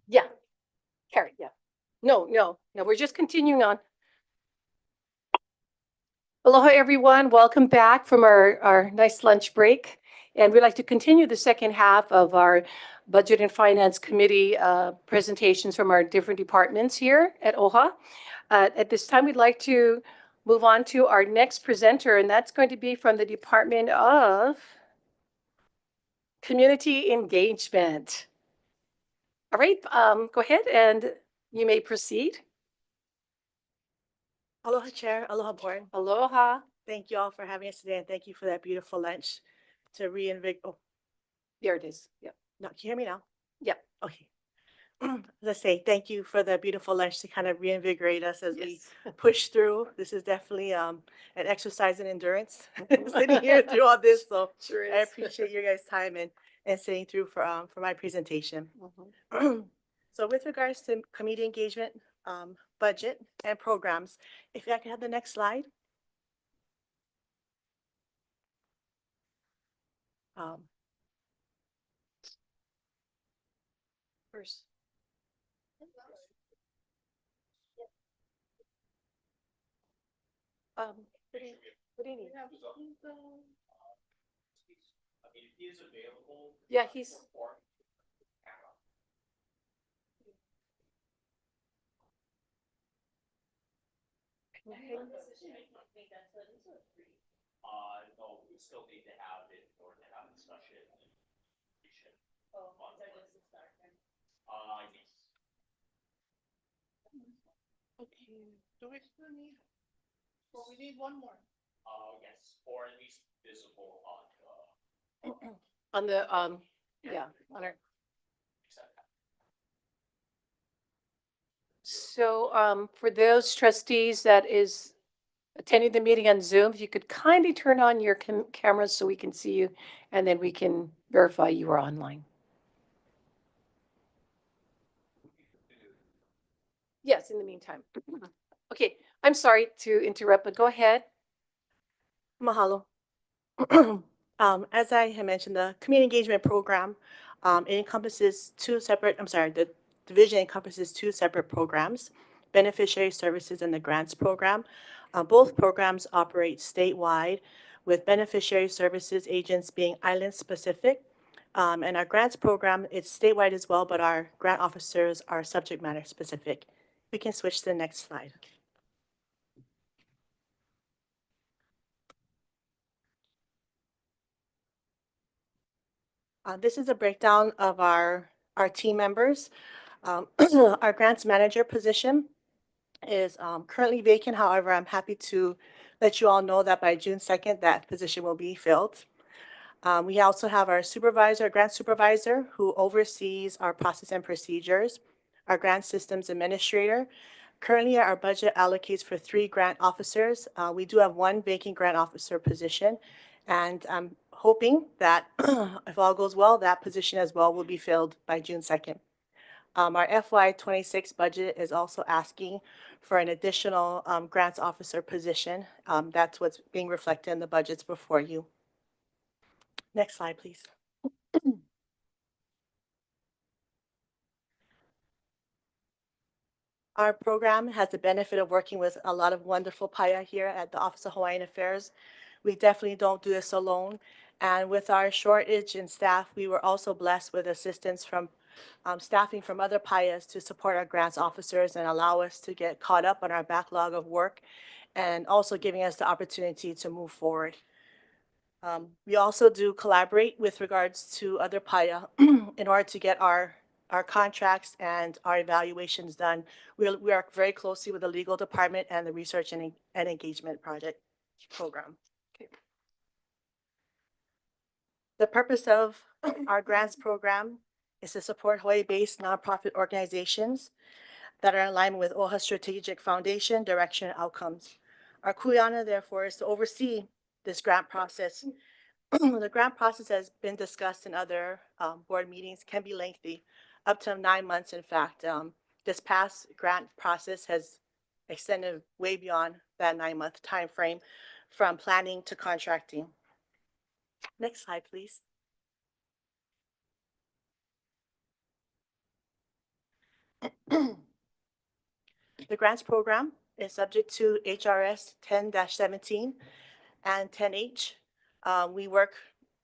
Yeah, Carrie, yeah. No, we're just continuing on. Aloha, everyone. Welcome back from our nice lunch break. And we'd like to continue the second half of our Budget and Finance Committee presentations from our different departments here at OHA. At this time, we'd like to move on to our next presenter, and that's going to be from the Department of Community Engagement. All right, go ahead and you may proceed. Aloha, Chair. Aloha, Board. Aloha. Thank you all for having us today, and thank you for that beautiful lunch to reinvigorate. Oh, there it is. Yep. no, can you hear me now? Yep. Okay. Let's say thank you for the beautiful lunch to kind of reinvigorate us as we Yes. push through. This is definitely an exercise in endurance sitting here through all this. So Sure is. I appreciate your guys' time and sitting through for my presentation. So with regards to community engagement, budget and programs, if I can have the next slide. First. What do you need? He is available. Yeah, he's. No, we still need to have it in order to have a discussion. Oh, Yes. Okay, do we still need? Well, we need one more. Yes, or at least visible on On the yeah, on our. So for those trustees that is attending the meeting on Zoom, if you could kindly turn on your cameras so we can see you, and then we can verify you are online. Yes, in the meantime. Okay, I'm sorry to interrupt, but go ahead. Mahalo. As I had mentioned, the community engagement program, it encompasses the division encompasses two separate programs, Beneficiary Services and the Grants program. Both programs operate statewide, with Beneficiary Services agents being island specific. And our grants program, it's statewide as well, but our grant officers are subject matter specific. We can switch to the next slide. This is a breakdown of our team members. Our grants manager position is currently vacant. However, I'm happy to let you all know that by June 2nd, that position will be filled. We also have our grant supervisor, who oversees our process and procedures, our grant systems administrator. Currently, our budget allocates for 3 grant officers. We do have 1 vacant grant officer position, and I'm hoping that if all goes well, that position as well will be filled by June 2nd. Our FY26 budget is also asking for an additional grants officer position. That's what's being reflected in the budgets before you. Next slide, please. Our program has the benefit of working with a lot of wonderful paia here at the Office of Hawaiian Affairs. We definitely don't do this alone. And with our shortage in staff, we were also blessed with assistance from staffing from other paias to support our grants officers and allow us to get caught up on our backlog of work, and also giving us the opportunity to move forward. We also do collaborate with regards to other paia in order to get our contracts and our evaluations done. We work very closely with the legal department and the research and engagement project program. Okay. The purpose of our grants program is to support Hawaii-based nonprofit organizations that are in alignment with OHA strategic foundation, direction, and outcomes. Our kuleana, therefore, is to oversee this grant process. The grant process has been discussed in other board meetings, can be lengthy, up to 9 months. In fact, this past grant process has extended way beyond that 9-month time frame from planning to contracting. Next slide, please. The grants program is subject to HRS 10-17 and 10H. We work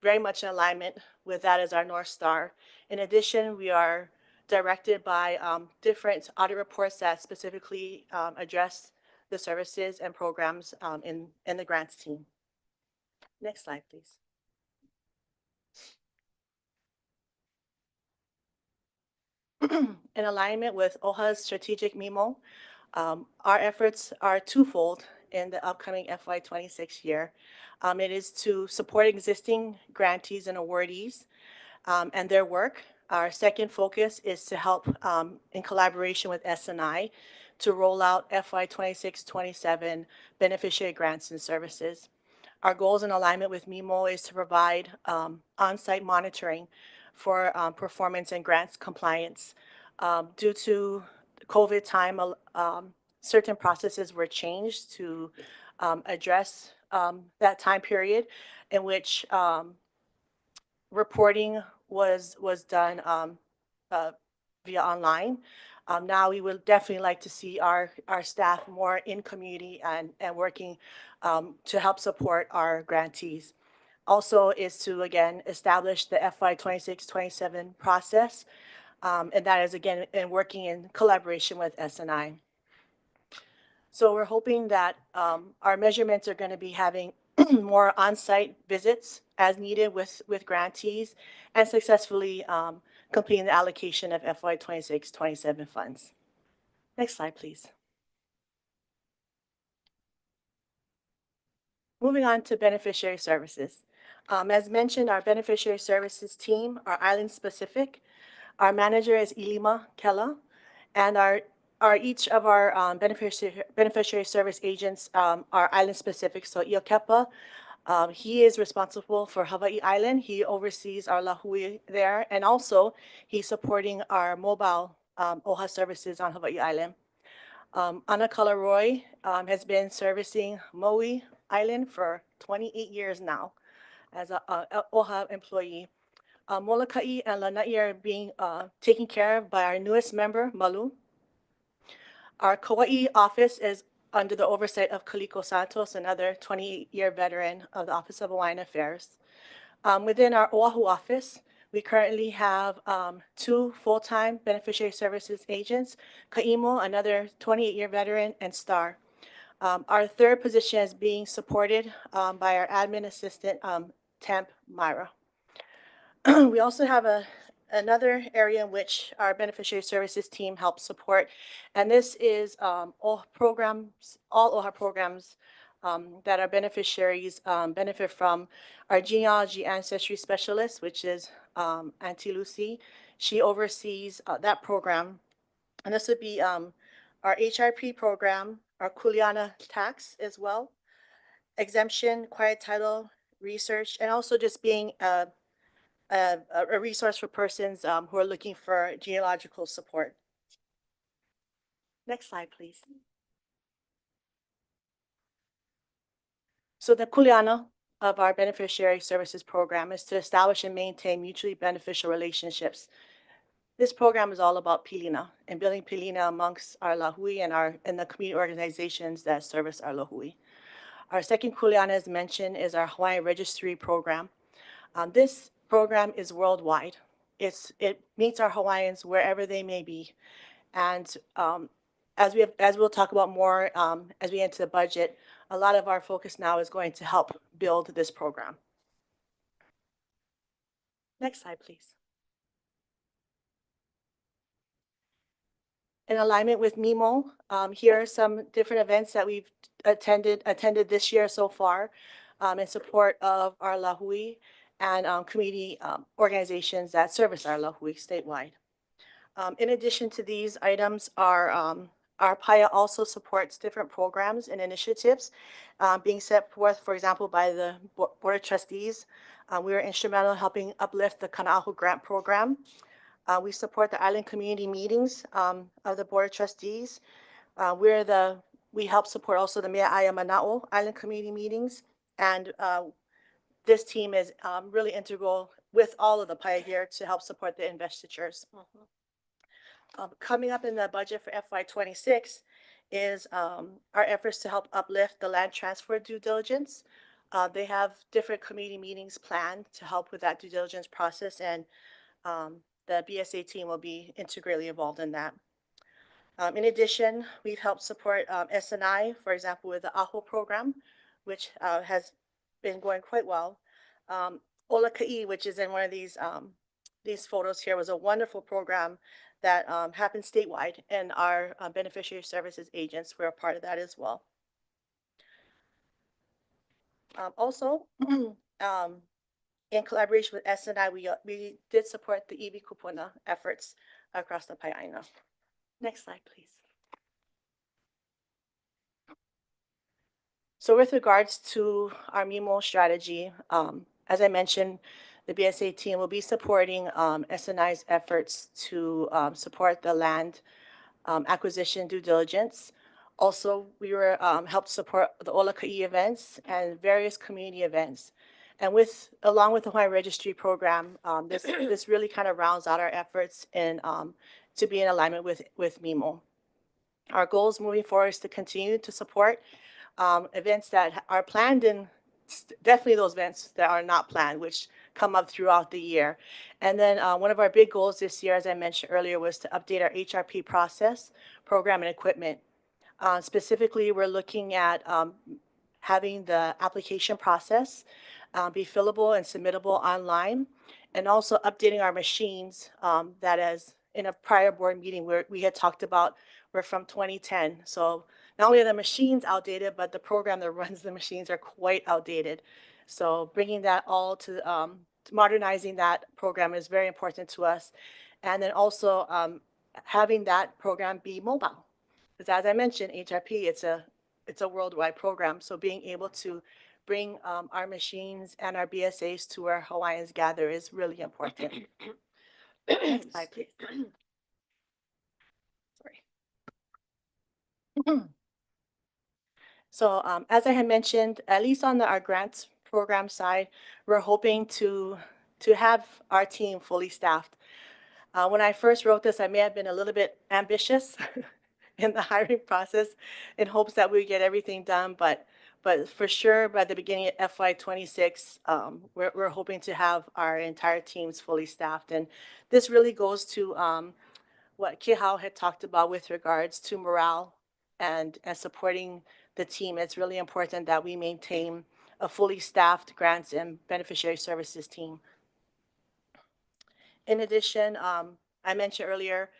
very much in alignment with that as our North Star. In addition, we are directed by different audit reports that specifically address the services and programs in the grants team. Next slide, please. In alignment with OHA's strategic memo, our efforts are twofold in the upcoming FY26 year. It is to support existing grantees and awardees and their work. Our second focus is to help in collaboration with S&I to roll out FY26-27 beneficiary grants and services. Our goals in alignment with MIMO is to provide on-site monitoring for performance and grants compliance. Due to COVID time, certain processes were changed to address that time period in which reporting was done via online. Now we would definitely like to see our staff more in community and working to help support our grantees. Also is to, again, establish the FY26-27 process, and that is, again, in working in collaboration with S&I. So we're hoping that our measurements are going to be having more on-site visits as needed with grantees and successfully completing the allocation of FY26-27 funds. Next slide, please. Moving on to beneficiary services. As mentioned, our beneficiary services team are island specific. Our manager is Ilima Kela, and each of our beneficiary service agents are island specific. So Iokepa, he is responsible for Hawaii Island. He oversees our Lahui there, and also he's supporting our mobile OHA services on Hawaii Island. Anakala Roy has been servicing Maui Island for 28 years now as a OHA employee. Molokai and Lanai are being taken care of by our newest member, Malu. Our Kauai office is under the oversight of Kaliko Santos, another 28-year veteran of the Office of Hawaiian Affairs. Within our Oahu office, we currently have 2 full-time beneficiary services agents, Kaimo, another 28-year veteran, and Star. Our third position is being supported by our admin assistant, Temp Myra. We also have another area in which our beneficiary services team helps support, and this is all OHA programs that our beneficiaries benefit from. Our genealogy ancestry specialist, which is Auntie Lucy, she oversees that program, and this would be our HRP program, our Kuleana tax as well, exemption, quiet title, research, and also just being a resource for persons who are looking for genealogical support. Next slide, please. So the kuleana of our beneficiary services program is to establish and maintain mutually beneficial relationships. This program is all about pilina and building pilina amongst our lahui and the community organizations that service our lahui. Our second kuleana, as mentioned, is our Hawaiian Registry program. This program is worldwide. It meets our Hawaiians wherever they may be. And as we'll talk about more as we enter the budget, a lot of our focus now is going to help build this program. Next slide, please. In alignment with MIMO, here are some different events that we've attended this year so far in support of our lahui and community organizations that service our lahui statewide. In addition to these items, our PAIA also supports different programs and initiatives being set forth, for example, by the Board of Trustees. We were instrumental in helping uplift the Kana'ahu Grant Program. We support the island community meetings of the Board of Trustees. We help support also the Mea'aya Mana'o Island community meetings. And this team is really integral with all of the PAIA here to help support the investitures. Coming up in the budget for FY 26 is our efforts to help uplift the land transfer due diligence. They have different committee meetings planned to help with that due diligence process, and the BSA team will be integrally involved in that. In addition, we've helped support S&I, for example, with the AHO program, which has been going quite well. OHA, which is in one of these photos here, was a wonderful program that happened statewide, and our beneficiary services agents were a part of that as well. Also, in collaboration with S&I, we did support the EV Kupuna efforts across the Pai'aina. Next slide, please. So with regards to our MIMO strategy, as I mentioned, the BSA team will be supporting S&I's efforts to support the land acquisition due diligence. Also, we were helped support the Olaka'i events and various community events. And along with the Hawaiian Registry program, this really kind of rounds out our efforts in to be in alignment with MIMO. Our goals moving forward is to continue to support events that are planned, and definitely those events that are not planned, which come up throughout the year. And then one of our big goals this year, as I mentioned earlier, was to update our HRP process, program, and equipment. Specifically, we're looking at having the application process be fillable and submittable online, and also updating our machines that, as in a prior board meeting where we had talked about, were from 2010. So not only are the machines outdated, but the program that runs the machines are quite outdated. So bringing that all to modernizing that program is very important to us. And then also having that program be mobile. Because as I mentioned, HRP, it's a worldwide program. So being able to bring our machines and our BSAs to where Hawaiians gather is really important. Next slide, please. Sorry. So as I had mentioned, at least on our grants program side, we're hoping to have our team fully staffed. When I first wrote this, I may have been a little bit ambitious in the hiring process in hopes that we get everything done, but for sure by the beginning of FY 26, we're hoping to have our entire teams fully staffed. And this really goes to what Kihao had talked about with regards to morale and supporting the team. It's really important that we maintain a fully staffed grants and beneficiary services team. In addition, I mentioned earlier,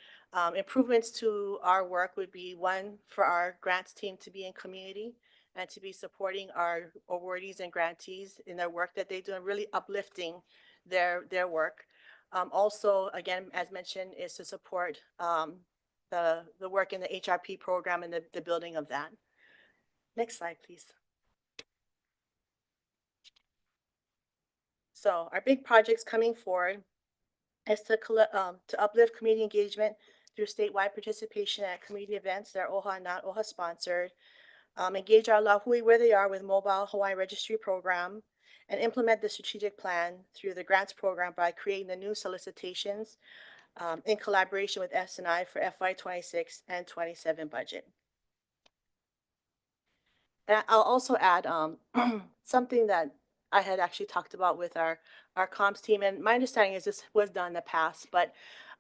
improvements to our work would be one, for our grants team to be in community and to be supporting our awardees and grantees in their work that they do and really uplifting their work. Also, again, as mentioned, is to support the work in the HRP program and the building of that. Next slide, please. So our big projects coming forward is to uplift community engagement through statewide participation at community events that are OHA and not OHA sponsored, engage our lahui where they are with mobile Hawaiian Registry program, and implement the strategic plan through the grants program by creating the new solicitations in collaboration with S&I for FY 26 and 27 budget. And I'll also add something that I had actually talked about with our comms team, and my understanding is this was done in the past, but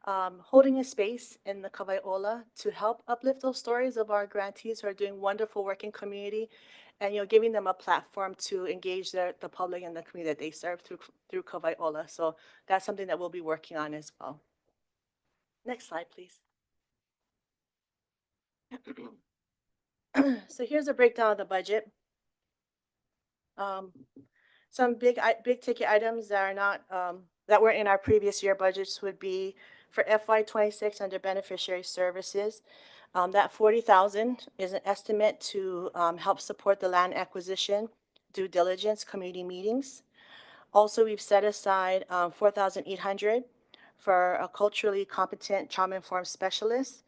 holding a space in the Kawaiʻola to help uplift those stories of our grantees who are doing wonderful work in community, and giving them a platform to engage the public and the community that they serve through Kawaiʻola. So that's something that we'll be working on as well. Next slide, please. So here's a breakdown of the budget. Some big ticket items that are not that were in our previous year budgets would be for FY 26 under beneficiary services. That 40,000 is an estimate to help support the land acquisition, due diligence, community meetings. Also, we've set aside 4,800 for a culturally competent trauma-informed specialist.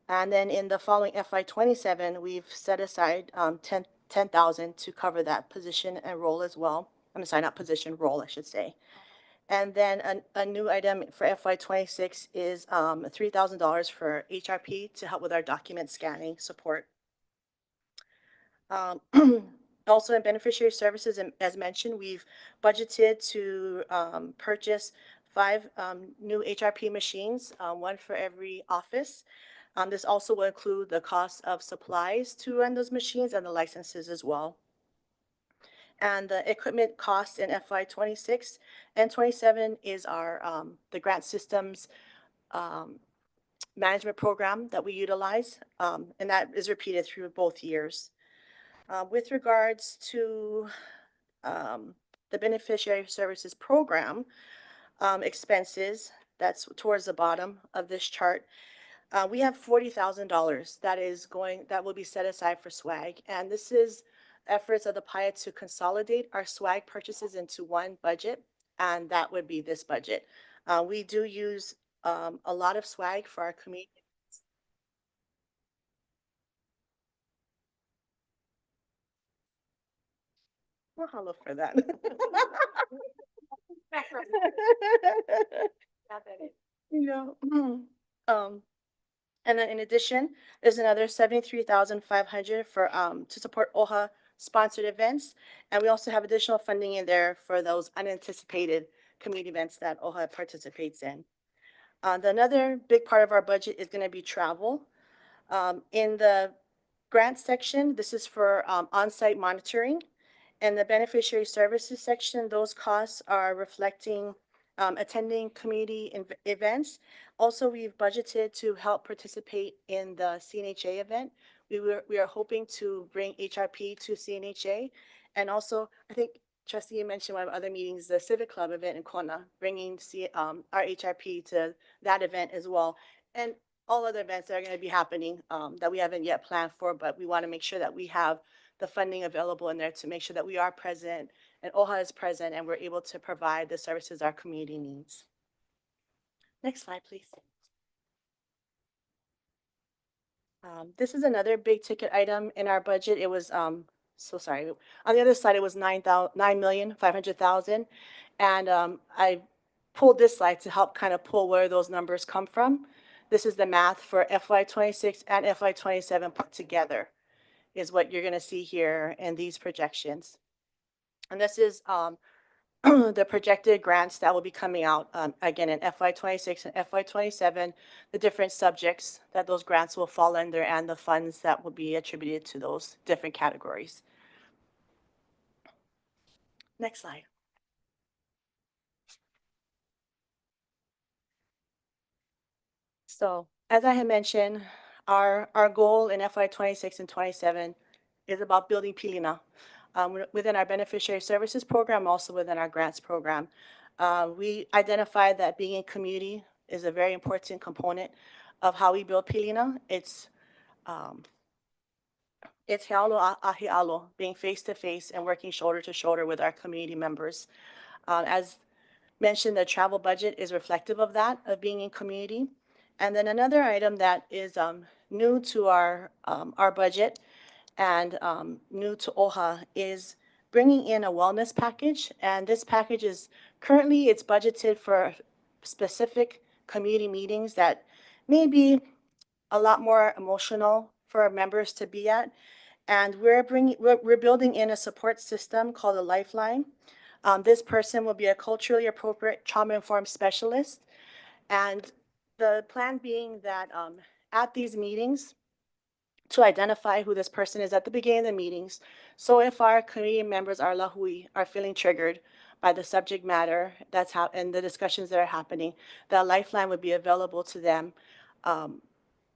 And then in the following FY 27, we've set aside 10,000 to cover that position and role as well. I'm sorry, not position, role, I should say. And then a new item for FY '26 is $3,000 for HRP to help with our document scanning support. Also in beneficiary services, as mentioned, we've budgeted to purchase 5 new HRP machines, 1 for every office. This also will include the cost of supplies to run those machines and the licenses as well. And the equipment cost in FY '26 and '27 is our the grant systems management program that we utilize, and that is repeated through both years. With regards to the beneficiary services program expenses, that's towards the bottom of this chart. We have $40,000 that will be set aside for swag, and this is efforts of the PIA to consolidate our swag purchases into one budget, and that would be this budget. We do use a lot of swag for our community. Mahalo for that. Yeah. And then in addition, there's another 73,500 for to support OHA sponsored events. And we also have additional funding in there for those unanticipated community events that OHA participates in. Another big part of our budget is going to be travel. In the grant section, this is for on-site monitoring. In the beneficiary services section, those costs are reflecting attending community events. Also, we've budgeted to help participate in the CNHA event. We are hoping to bring HRP to CNHA. And also, I think Trustee, you mentioned one of other meetings, the Civic Club event in Kona, bringing our HRP to that event as well. And all other events that are going to be happening that we haven't yet planned for, but we want to make sure that we have the funding available in there to make sure that we are present and OHA is present and we're able to provide the services our community needs. Next slide, please. This is another big ticket item in our budget. It was, so sorry. On the other side, it was $9,500,000. And I pulled this slide to help kind of pull where those numbers come from. This is the math for FY '26 and FY '27 put together is what you're going to see here in these projections. And this is the projected grants that will be coming out again in FY '26 and FY '27, the different subjects that those grants will fall under and the funds that will be attributed to those different categories. Next slide. So as I had mentioned, our goal in FY '26 and '27 is about building Pilina. Within our beneficiary services program, also within our grants program. We identified that being in community is a very important component of how we build Pilina. It's healo ahialo, being face to face and working shoulder to shoulder with our community members. As mentioned, the travel budget is reflective of that, of being in community. And then another item that is new to our budget and new to OHA is bringing in a wellness package. And this package is currently it's budgeted for specific community meetings that may be a lot more emotional for our members to be at. And we're building in a support system called a Lifeline. This person will be a culturally appropriate trauma-informed specialist. And the plan being that at these meetings, to identify who this person is at the beginning of the meetings. So if our community members are lahui, are feeling triggered by the subject matter that's and the discussions that are happening, the Lifeline would be available to them.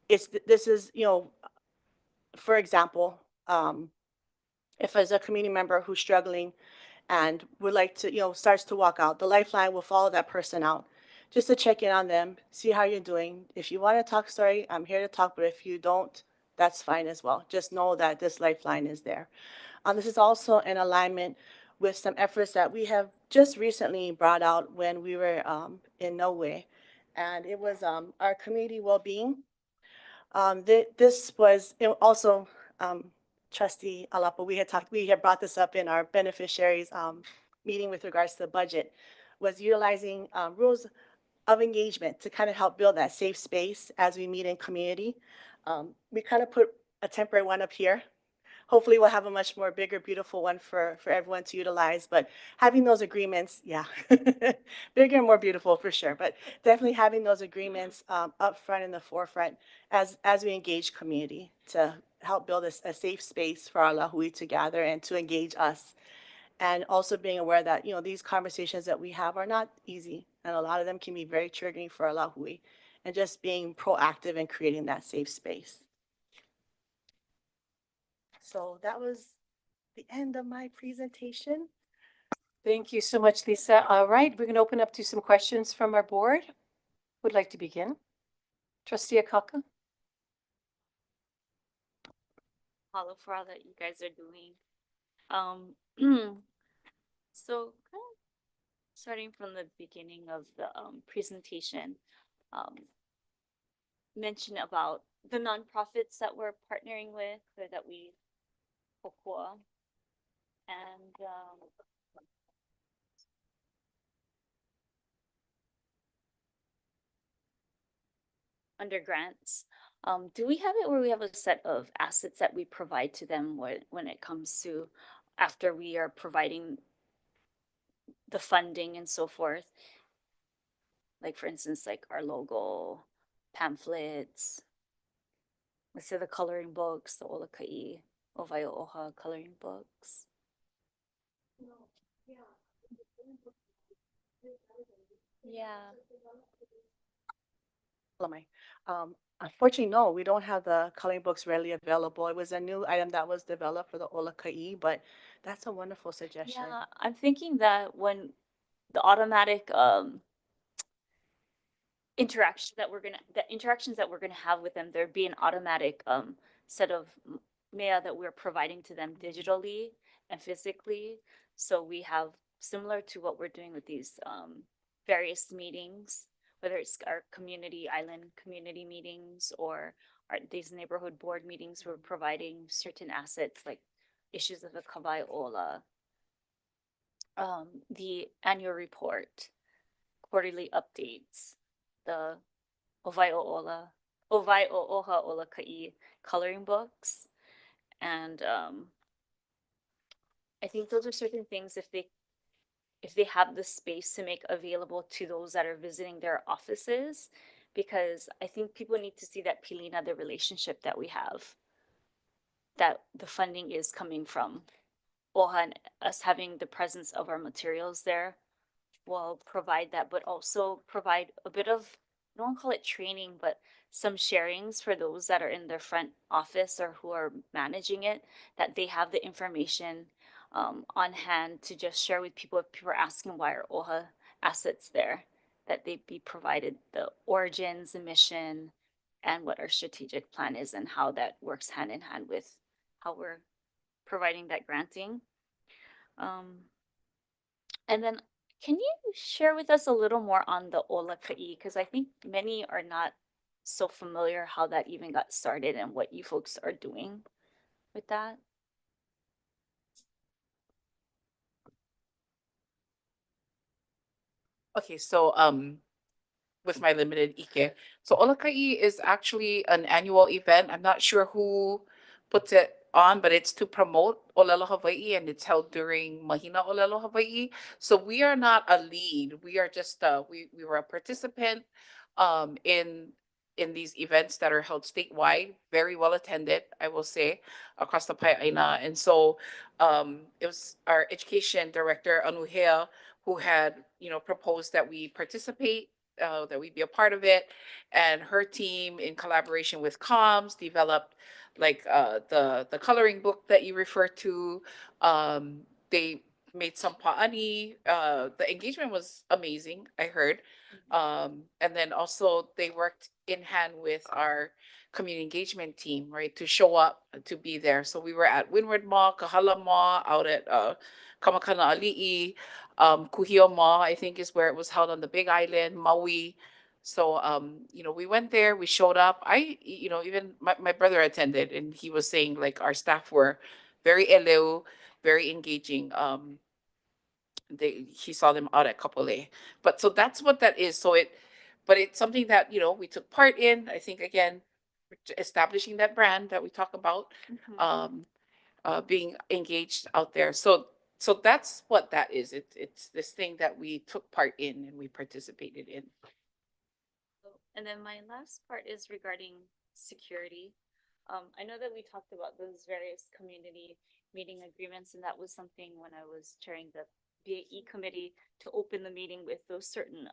This is, you know, for example, if there's a community member who's struggling and would like to, you know, starts to walk out, the Lifeline will follow that person out just to check in on them, see how you're doing. If you want to talk, sorry, I'm here to talk, but if you don't, that's fine as well. Just know that this Lifeline is there. This is also in alignment with some efforts that we have just recently brought out when we were in Norway. And it was our community well-being. This was also, Trustee Alapo, we had brought this up in our beneficiaries meeting with regards to the budget. was utilizing rules of engagement to kind of help build that safe space as we meet in community. We kind of put a temporary one up here. Hopefully we'll have a much more bigger, beautiful one for everyone to utilize, but having those agreements, yeah, bigger and more beautiful for sure, but definitely having those agreements up front in the forefront as we engage community to help build a safe space for our lahui to gather and to engage us. And also being aware that, you know, these conversations that we have are not easy, and a lot of them can be very triggering for our lahui, and just being proactive in creating that safe space. So that was the end of my presentation. Thank you so much, Lisa. All right, we're going to open up to some questions from our board. Would like to begin? Trustee Akaka? Follow for all that you guys are doing. So kind of starting from the beginning of the presentation, mention about the nonprofits that we're partnering with or that we OHA, and under grants. Do we have it where we have a set of assets that we provide to them when it comes to after we are providing the funding and so forth? Like for instance, like our logo, pamphlets, let's say the coloring books, the Olakai, Ovaio OHA coloring books. Yeah. Unfortunately, no, we don't have the coloring books readily available. It was a new item that was developed for the Olakai, but that's a wonderful suggestion. Yeah, I'm thinking that when the automatic interactions that we're gonna have with them, there'd be an automatic set of mea that we're providing to them digitally and physically. So we have similar to what we're doing with these various meetings, whether it's our community island community meetings or these neighborhood board meetings, we're providing certain assets like issues of the Kawai Ola, the annual report, quarterly updates, the Ovaio OHA Ola Kai coloring books. And I think those are certain things if they have the space to make available to those that are visiting their offices, because I think people need to see that Pilina, the relationship that we have, that the funding is coming from OHA, and us having the presence of our materials there will provide that, but also provide a bit of, I don't want to call it training, but some sharings for those that are in their front office or who are managing it, that they have the information on hand to just share with people if people are asking why are OHA assets there, that they be provided the origins, the mission, and what our strategic plan is and how that works hand in hand with how we're providing that granting. And then can you share with us a little more on the Ola Kai? Because I think many are not so familiar how that even got started and what you folks are doing with that. Okay, so with my limited ike. So Olakai is actually an annual event. I'm not sure who puts it on, but it's to promote Olelo Hawaii, and it's held during Mahina Olelo Hawaii. So we are not a lead. We are just we were a participant in these events that are held statewide, very well attended, I will say, across the Pai'aina. And so it was our education director, Anuhea, who had, proposed that we participate, that we be a part of it. And her team, in collaboration with comms, developed like the coloring book that you refer to. They made some pa'ani. The engagement was amazing, I heard. And then also they worked in hand with our community engagement team, right, to show up, to be there. So we were at Windward Mall, Kahala Mall, out at Kamakana Ali'i, Kuhio Mall, I think is where it was held on the Big Island, Maui. So, we went there, we showed up. Even my brother attended, and he was saying like our staff were very eleu, very engaging. he saw them out at Kapolei. But so that's what that is. But it's something that, we took part in. I think, again, establishing that brand that we talk about, Mhm. being engaged out there. So that's what that is. It's this thing that we took part in and we participated in. And then my last part is regarding security. I know that we talked about those various community meeting agreements, and that was something when I was chairing the BAE committee to open the meeting with those certain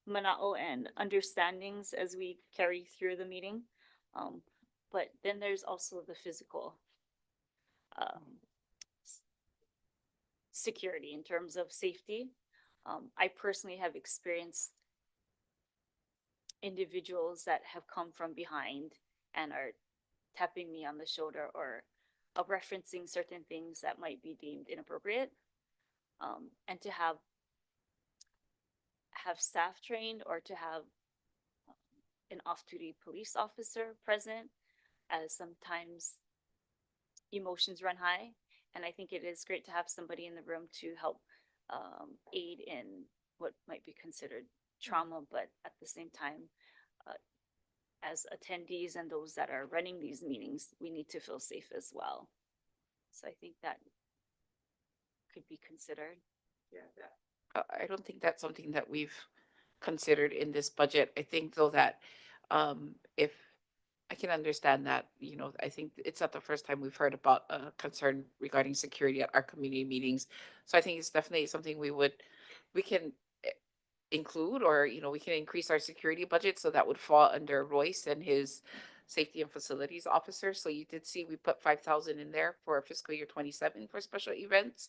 mana'o and understandings as we carry through the meeting. But then there's also the physical security in terms of safety. I personally have experienced individuals that have come from behind and are tapping me on the shoulder or referencing certain things that might be deemed inappropriate. And to have staff trained or to have an off-duty police officer present, as sometimes emotions run high. And I think it is great to have somebody in the room to help aid in what might be considered trauma, but at the same time, as attendees and those that are running these meetings, we need to feel safe as well. So I think that could be considered. Yeah, I don't think that's something that we've considered in this budget. I think though that if I can understand that, I think it's not the first time we've heard about a concern regarding security at our community meetings. So I think it's definitely something we can include, or, we can increase our security budget. So that would fall under Royce and his safety and facilities officer. So you did see we put 5,000 in there for fiscal year 27 for special events.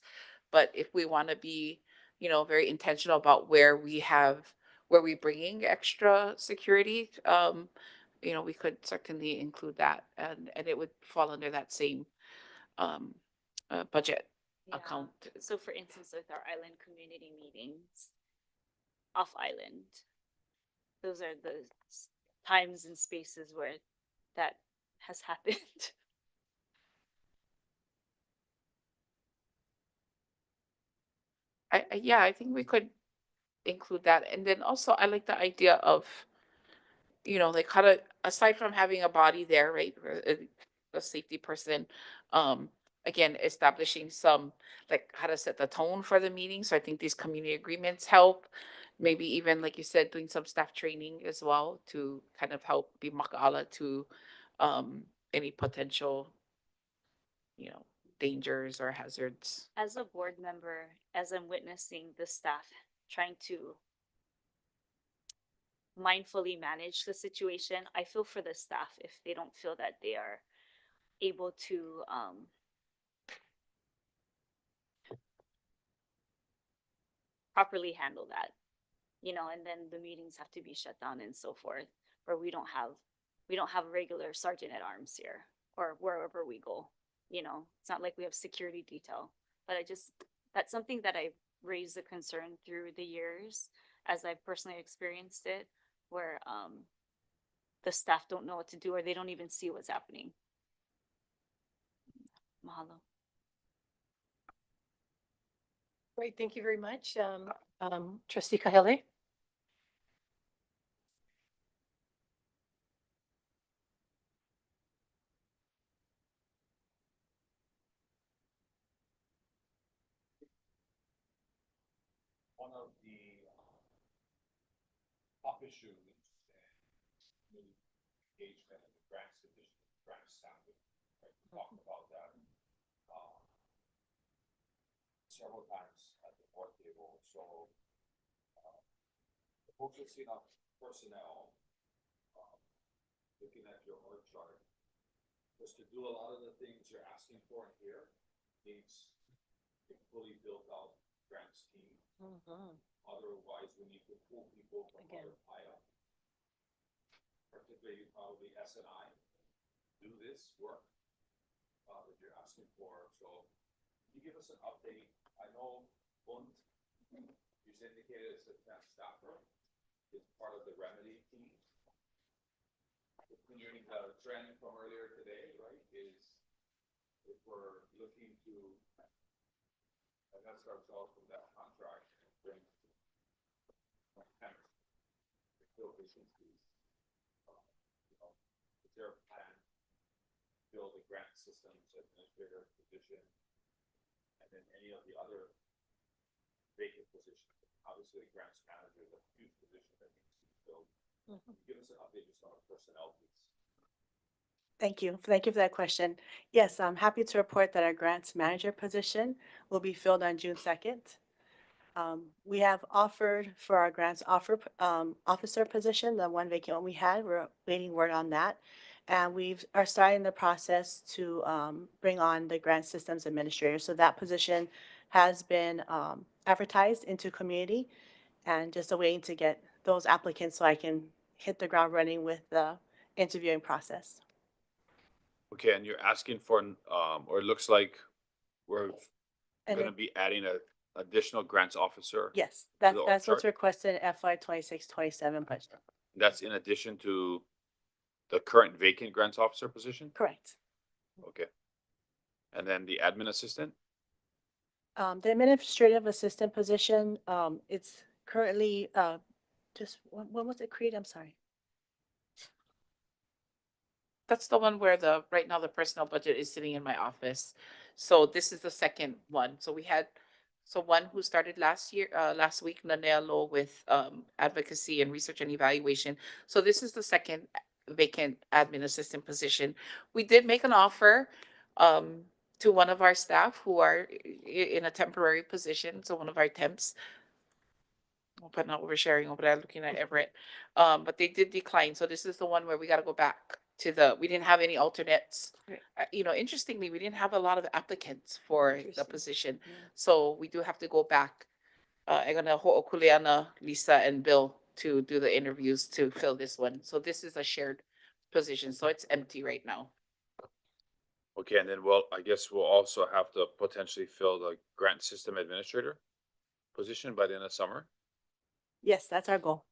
But if we want to be, very intentional about where we bringing extra security, we could certainly include that, and it would fall under that same budget Yeah. account. So for instance, with our island community meetings, off island, those are the times and spaces where that has happened. Yeah, I think we could include that, and then also I like the idea of, like how to, aside from having a body there, right, or a safety person, again, establishing some, like how to set the tone for the meeting. So I think these community agreements help. Maybe even, like you said, doing some staff training as well to kind of help be maka'ala to any potential, dangers or hazards. As a board member, as I'm witnessing the staff trying to mindfully manage the situation, I feel for the staff if they don't feel that they are able to properly handle that, and then the meetings have to be shut down and so forth, where we don't have a regular sergeant at arms here or wherever we go. It's not like we have security detail, but that's something that I've raised a concern through the years as I've personally experienced it, where the staff don't know what to do or they don't even see what's happening. Mahalo. Great, thank you very much. Trustee Kahele? One of the top issues and engagement in the grants division, grants staff, right? We talked about that several times at the board table. So focusing on personnel, looking at your org chart, was to do a lot of the things you're asking for in here needs a fully built out grants team. Otherwise, we need to pull people from other PIA, particularly probably S&I, do this work that you're asking for. So can you give us an update? I know Bunt, who's indicated as a temp staffer, is part of the remedy team. Continuing the trend from earlier today, right, is if we're looking to And that's ourselves from that contract. Bring kind of fill efficiencies. You know, is there a plan? Build a grant systems administrator position. And then any of the other vacant positions. Obviously, the grants manager is a huge position that needs to be filled. Give us an update just on the personnel piece. Thank you. Thank you for that question. Yes, I'm happy to report that our grants manager position will be filled on June 2nd. We have offered for our officer position, the one vacant one we had, we're waiting word on that. And are starting the process to bring on the grant systems administrator. So that position has been advertised into community and just awaiting to get those applicants so I can hit the ground running with the interviewing process. Okay, and you're asking for, or it looks like we're And gonna it- be adding a additional grants officer. Yes, the that's what's chart? requested in FY 26-27 budget. That's in addition to the current vacant grants officer position? Correct. Okay. And then the admin assistant? The administrative assistant position, it's currently, when was it created? I'm sorry. That's the one where right now the personnel budget is sitting in my office. So this is the second one. So we had, one who started last week, Nanelo, with advocacy and research and evaluation. So this is the second vacant admin assistant position. We did make an offer to one of our staff who are in a temporary position, so one of our temps. But not oversharing over there, looking at Everett. But they did decline. So this is the one where we gotta go back to we didn't have any alternates. Right. You know, interestingly, we didn't have a lot of applicants for the Interesting. position. Yeah. So we do have to go back. I'm gonna Ho'okuleana, Lisa and Bill to do the interviews to fill this one. So this is a shared position, so it's empty right now. Okay, and then I guess we'll also have to potentially fill the grant system administrator position by the end of summer? Yes, that's our goal.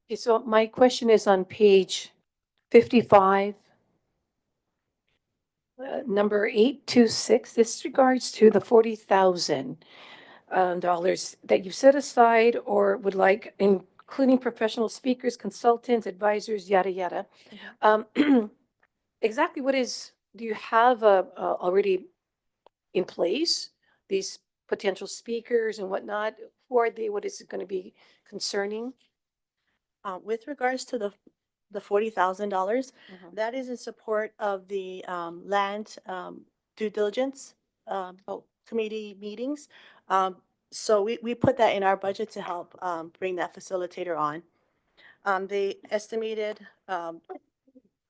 Okay, so my question is on page 55, number 826. This regards to the $40,000 that you set aside or would like, including professional speakers, consultants, advisors, yada, yada. Exactly do you have already in place, these potential speakers and whatnot? Who are they? What is it going to be concerning? With regards to the $40,000, that is in support of the land due diligence committee meetings. So we put that in our budget to help bring that facilitator on. They estimated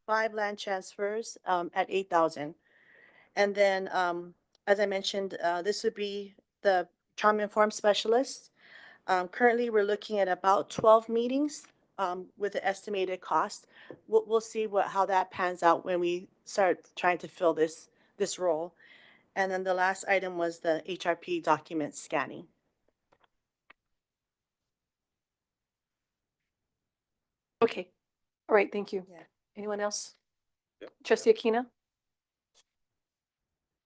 5 land transfers at 8,000. And then, as I mentioned, this would be the trauma-informed specialist. Currently, we're looking at about 12 meetings with the estimated cost. We'll see how that pans out when we start trying to fill this role. And then the last item was the HRP document scanning. Okay, all right, thank you. Yeah. Anyone else? Yep. Trustee Aquino?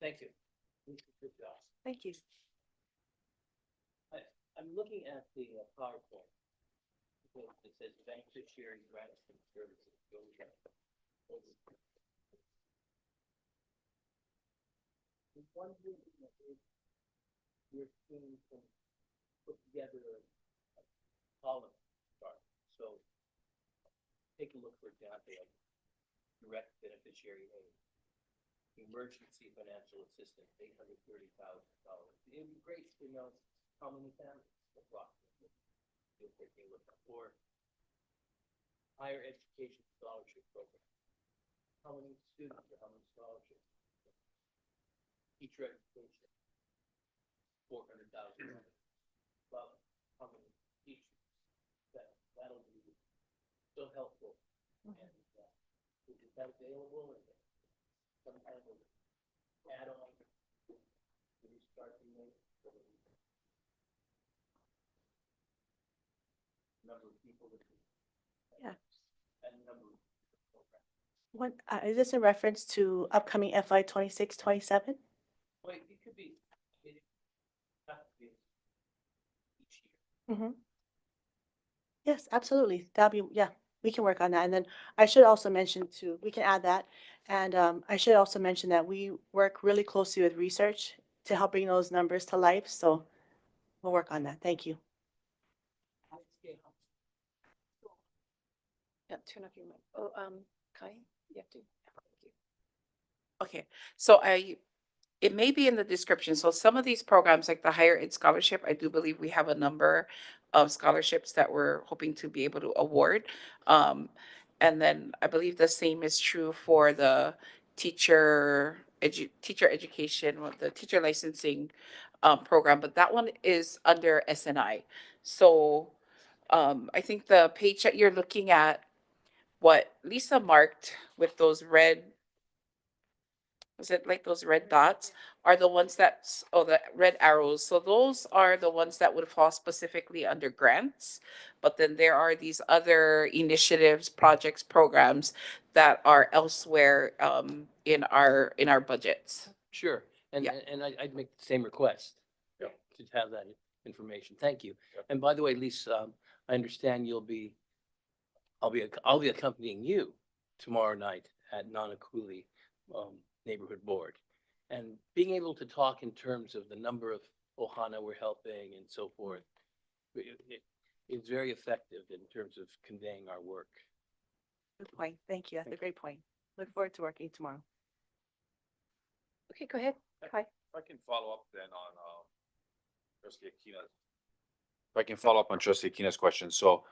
Thank you. Good job. Thank you. I'm looking at the PowerPoint. It says beneficiary grants and services. One thing that your team can put together a column chart. So take a look, for example, at direct beneficiary aid. Emergency financial assistance, $830,000. It'd be great to know how many families approximately you're taking a look at. Or higher education scholarship program. How many students or how many scholarships? Teacher education, $400,000. Well, how many teachers? That'll be so helpful. And is that available? And some kind of add-on to restart the number of people that Yeah. and number of programs. What is this in reference to upcoming FY 26-27? Wait, be, it have to be each year. Mhm. Yes, absolutely. That'll be, yeah, we can work on that. And then I should also mention too, we can add that. And I should also mention that we work really closely with research to help bring those numbers to life. So we'll work on that. Thank you. Yeah, turn off your mic. Oh, Kai, you have to. Okay, so it may be in the description. So some of these programs, like the higher ed scholarship, I do believe we have a number of scholarships that we're hoping to be able to award. And then I believe the same is true for the teacher education, the teacher licensing program, but that one is under SNI. So I think the page that you're looking at, what Lisa marked with those red, was it like those red dots, are the ones the red arrows. So those are the ones that would fall specifically under grants. But then there are these other initiatives, projects, programs that are elsewhere in our budgets. Sure, and, Yeah. and I'd make the same request. Yep. To have that information. Thank you. Yep. And by the way, Lisa, I understand I'll be accompanying you tomorrow night at Nanakuli Neighborhood Board. And being able to talk in terms of the number of ohana we're helping and so forth, it's very effective in terms of conveying our work. Good point. Thank you. That's a great point. Look forward to working tomorrow. Okay, go ahead, Kai. If I can follow up then on, Trustee Akina's. If I can follow up on Trustee Akina's question. So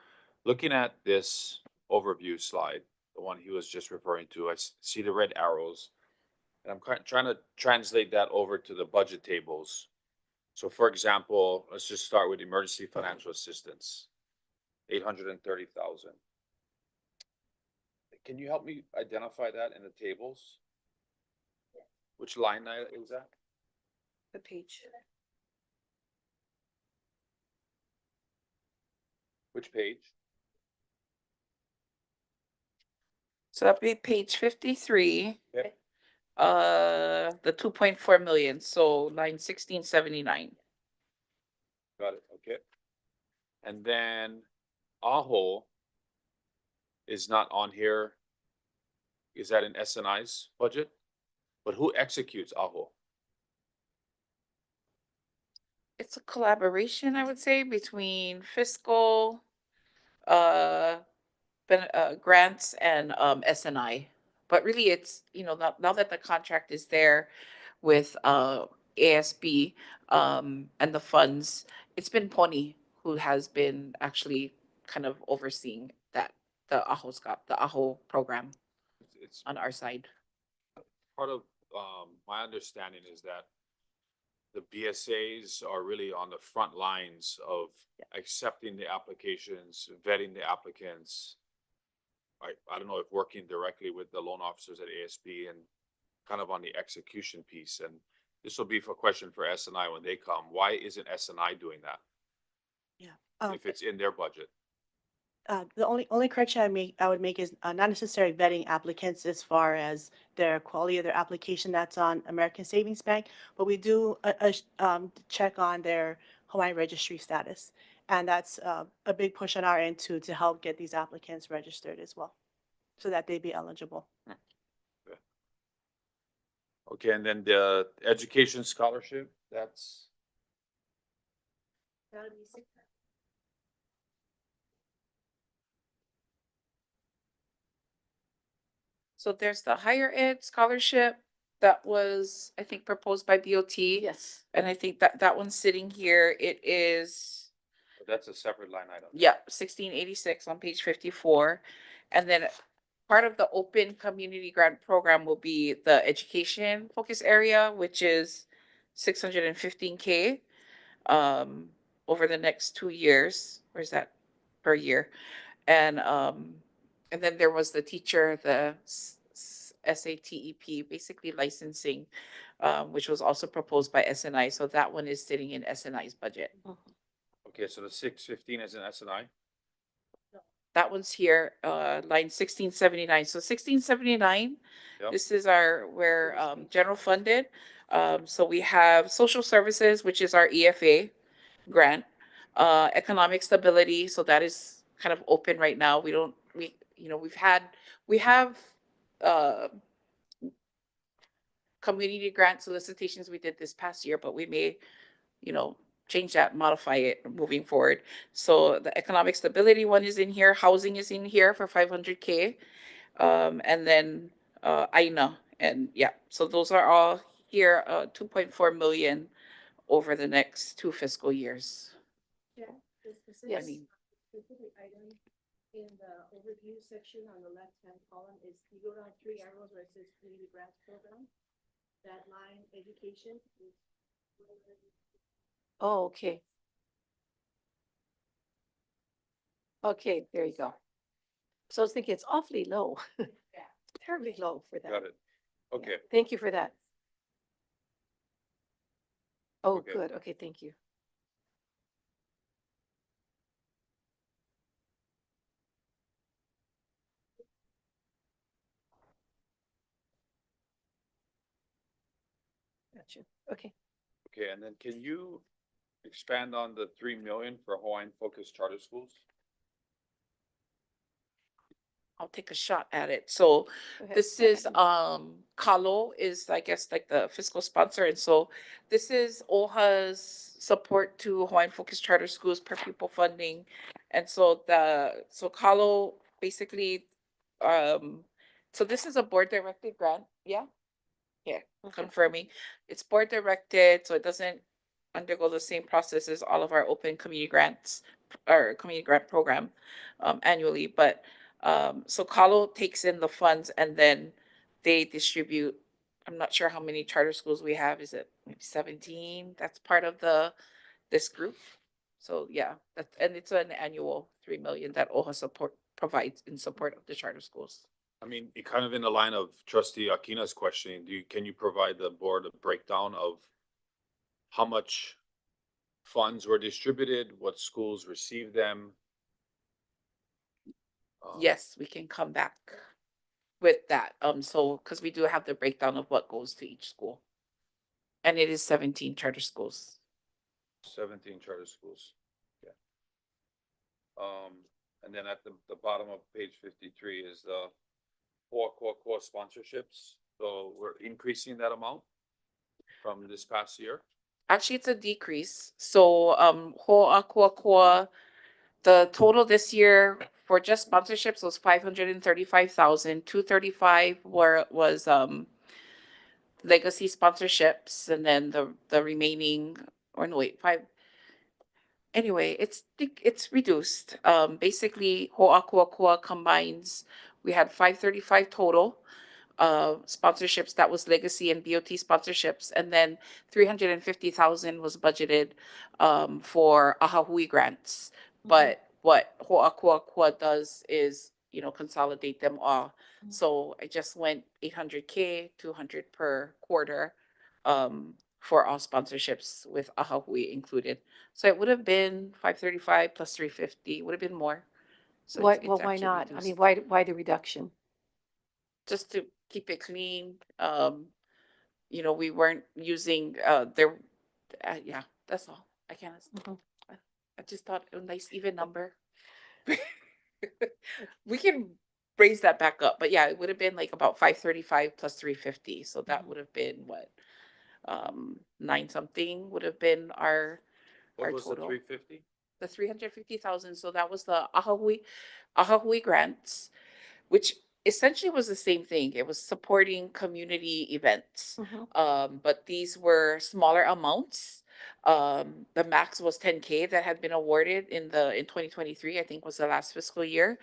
looking at this overview slide, the one he was just referring to, I see the red arrows. And I'm trying to translate that over to the budget tables. So for example, let's just start with emergency financial assistance, 830,000. Can you help me identify that in the tables? Which line item is that? The page. Which page? So that'd be page 53. Okay. The 2.4 million, so line 1679. Got it, okay. And then AHO is not on here. Is that in SNI's budget? But who executes AHO? It's a collaboration, I would say, between fiscal, uh, grants and SNI. But really, it's, now that the contract is there with ASB and the funds, it's been Pony who has been actually kind of overseeing the AHO program It's on our side. part of, my understanding is that the BSAs are really on the front lines of accepting the applications, vetting the applicants. I don't know if working directly with the loan officers at ASB and kind of on the execution piece. And this will be for a question for SNI when they come. Why isn't SNI doing that Yeah. if it's in their budget? The only correction I would make is not necessarily vetting applicants as far as their quality of their application that's on American Savings Bank, but we do check on their Hawaiian registry status. And that's a big push on our end too, to help get these applicants registered as well, so that they be eligible. Okay, and then the education scholarship, that's, So there's the higher ed scholarship that was, I think, proposed by BOT. Yes. And I think that one's sitting here. It is, that's a separate line item. yeah, 1686 on page 54. And then part of the open community grant program will be the education focus area, which is 615K over the next 2 years. Where's that per year? And then there was the teacher, the SATEP, basically licensing, which was also proposed by SNI. So that one is sitting in SNI's budget. Okay, so the 615 is in SNI? That one's here, line 1679. So 1679, Yep. this is where general funded. So we have social services, which is our EFA grant, economic stability. So that is kind of open right now. We have, uh, community grant solicitations we did this past year, but we may, change that, modify it moving forward. So the economic stability one is in here, housing is in here for 500K. And then, INA, and yeah, so those are all here, 2.4 million over the next 2 fiscal years. Yes. I mean, Specific item in the overview section on the left-hand column is, you go down 3 arrows where it says community grants program. That line, education, is. Oh, okay. Okay, there you go. So I was thinking it's awfully low. Terribly low for that. Got it. Yeah. Okay, Thank you for that. Oh, Okay. good. Okay, thank you. Gotcha. Okay. okay, and then can you expand on the 3 million for Hawaiian focused charter schools? I'll take a shot at it. So Go ahead. this is, Kalo is, I guess, like the fiscal sponsor. And so this is OHA's support to Hawaiian focused charter schools per pupil funding. And so Kalo basically, so this is a board directed grant. Yeah. Yeah, confirming. It's board directed, so it doesn't undergo the same process as all of our open community grants or community grant program, annually. But, so Kalo takes in the funds and then they distribute. I'm not sure how many charter schools we have. Is it maybe 17? That's part of this group. So yeah, and it's an annual 3 million that OHA provides in support of the charter schools. I mean, it kind of in the line of trustee Akina's questioning, can you provide the board a breakdown of how much funds were distributed, what schools received them? Yes, we can come back with that. So, because we do have the breakdown of what goes to each school. And it is 17 charter schools. 17 charter schools. Yeah. And then at the bottom of page 53 is the core sponsorships. So we're increasing that amount from this past year. Actually, it's a decrease. So, Ho'akuakua, the total this year for just sponsorships was 535,000. 235 was legacy sponsorships, and then the remaining, or no, wait, five. Anyway, it's reduced. Basically, Ho'akuakua combines, we had 535 total sponsorships. That was legacy and BOT sponsorships, and then 350,000 was budgeted for Ahahui grants. But what Ho'akuakua does is, consolidate them all. So I just went 800K, 200 per quarter, for all sponsorships with Ahahui included. So it would have been 535 plus 350, would have been more. So Why, it's well, why actually not? I reduced. mean, why the reduction? Just to keep it clean. We weren't using, yeah, that's all. I can't, Mhm. I just thought a nice even number. We can raise that back up, but yeah, it would have been like about 535 plus 350. So that would have been what? 9 something would have been our What was the total. 350? The 350,000. So that was the Ahahui grants, which essentially was the same thing. It was supporting community events. But these were smaller amounts. The max was 10K that had been awarded in 2023, I think was the last fiscal year.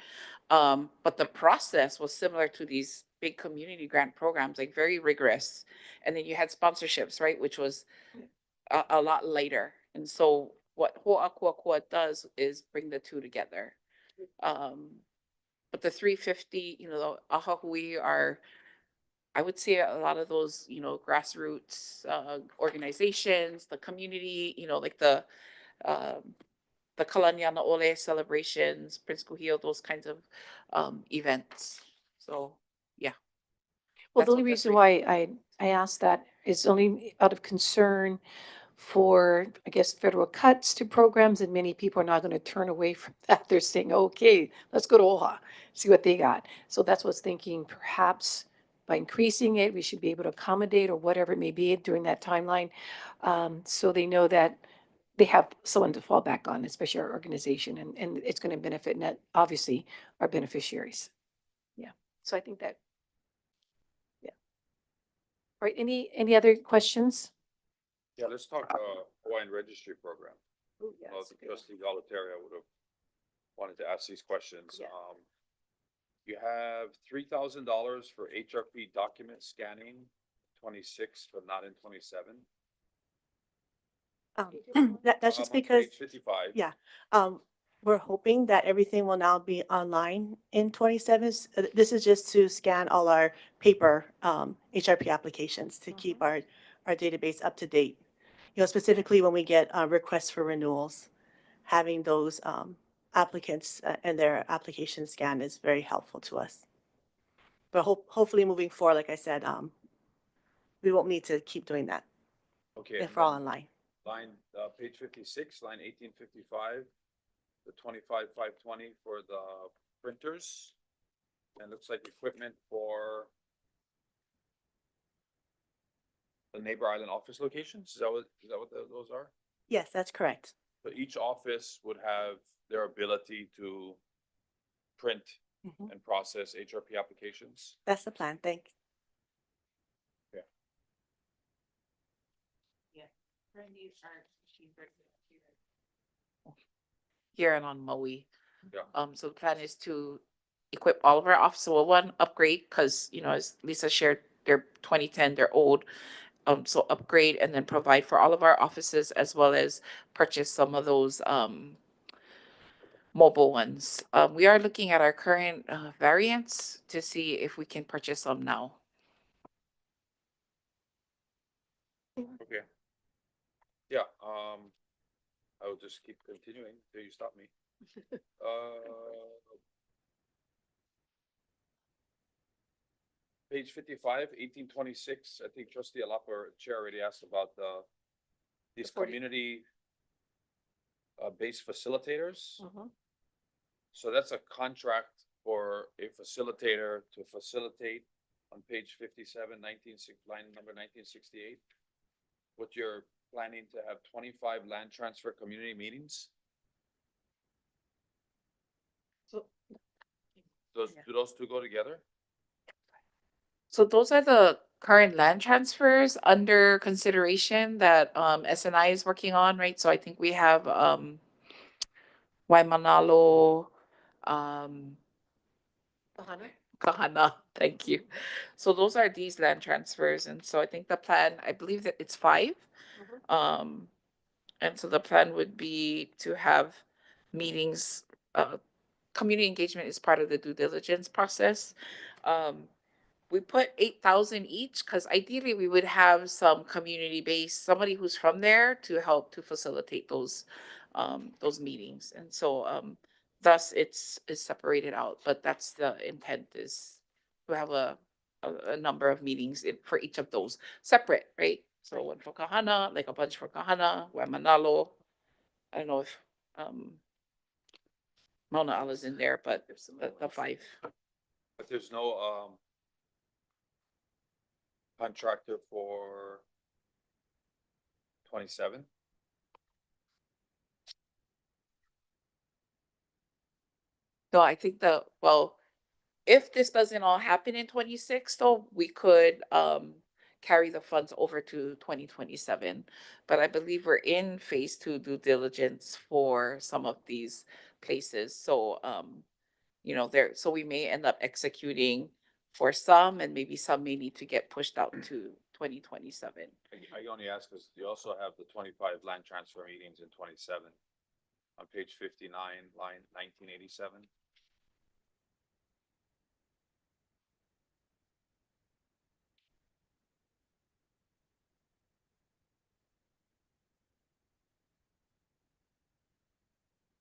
But the process was similar to these big community grant programs, like very rigorous. And then you had sponsorships, right, which was a lot later. And so what Ho'akuakua does is bring the two together. But the 350, the Ahahui are, I would say a lot of those, grassroots organizations, the community, like the Kalaniana Ole celebrations, Prince Kuhio, those kinds of events. So, yeah. Well, the That's only what that's reason why I asked that is only out of concern for, I guess, federal cuts to programs, and many people are not going to turn away from that. They're saying, okay, let's go to OHA, see what they got. So that's what's thinking, perhaps by increasing it, we should be able to accommodate or whatever it may be during that timeline. So they know that they have someone to fall back on, especially our organization, and it's going to benefit net, obviously, our beneficiaries. Yeah, so I think that, yeah. All right, any other questions? Yeah, let's talk, Hawaiian Registry Program. Oh, yes, Well, okay. Trustee Galataria would have wanted to ask these questions. Yeah. You have $3,000 for HRP document scanning, 26, but not in 27. That's just because, Page 55. yeah, we're hoping that everything will now be online in 27. This is just to scan all our paper, HRP applications to keep our database up to date. You know, specifically when we get, requests for renewals, having those, applicants and their application scan is very helpful to us. But hopefully moving forward, like I said, we won't need to keep doing that Okay. if and we're all then online. Line, page 56, line 1855, the 25,520 for the printers. And looks like equipment for the neighbor island office locations. Is that what those are? Yes, that's correct. So each office would have their ability to print Mhm. and process HRP applications. That's the plan. Thanks. Here and on Maui. Yeah. So the plan is to equip all of our offices, well, one, upgrade, because, you know, as Lisa shared, they're 2010, they're old. So upgrade and then provide for all of our offices, as well as purchase some of those, mobile ones. We are looking at our current, variants to see if we can purchase some now. Okay. Yeah, I will just keep continuing till you stop me. Page 55, 1826, I think Trustee Alapa, Chair, already asked about these 40. community based facilitators. Mhm. So that's a contract for a facilitator to facilitate on page 57, line number 1968. What you're planning to have 25 land transfer community meetings? So- Do those two go together? So those are the current land transfers under consideration that SNI is working on, right? So I think we have Waimanalo, Kahana, thank you. So those are these land transfers, and so I think the plan, I believe that it's 5. And so the plan would be to have meetings, community engagement is part of the due diligence process. We put 8,000 each, because ideally we would have some community-based, somebody who's from there to help to facilitate those meetings. And so, thus it's separated out, but that's the intent, is to have a number of meetings for each of those separate, right? So one for Kahana, like a bunch for Kahana, Waimanalo. I don't know if, Mauna Ala's in there, but the 5. But there's no contractor for 27? No, I think well, if this doesn't all happen in 26, though, we could carry the funds over to 2027. But I believe we're in phase 2 due diligence for some of these places. So you know, so we may end up executing for some, and maybe some may need to get pushed out to 2027. I only ask because you also have the 25 land transfer meetings in 27 on page 59, line 1987.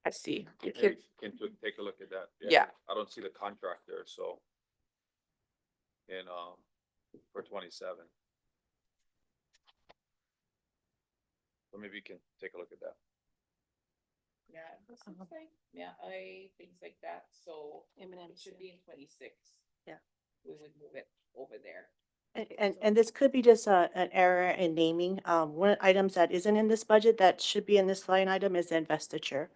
I see. You Maybe can, take a look at that. Yeah. I don't see the contractor, so. And for 27. So maybe you can take a look at that. Yeah, this is like, things like that, so it should be in 26. Yeah. We would move it over there. And this could be just an error in naming. One of the items that isn't in this budget that should be in this line item is the investiture.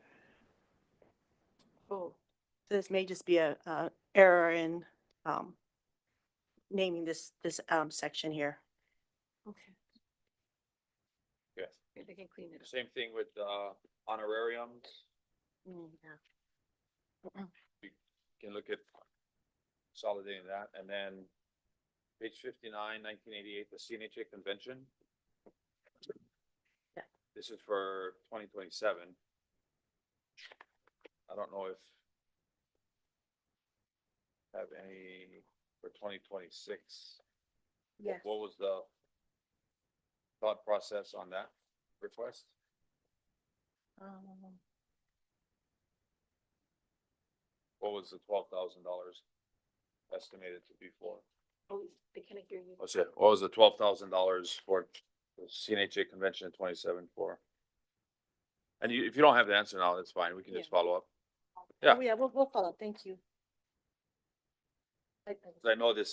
Oh, This may just be a error in naming this section here. okay. Yes. They can clean it up. Same thing with honorariums. We can look at consolidating that, and then page 59, 1988, the CNHA convention. Yeah. This is for 2027. I don't know if have any for 2026. Yes. What was the thought process on that request? What was the $12,000 estimated to be for? Oh, they can't hear you. What's it? What was the $12,000 for the CNHA convention in 27 for? And if you don't have the answer now, that's fine. We can just follow up. Yeah. Oh, yeah, we'll follow. Thank you. 'Cause I know the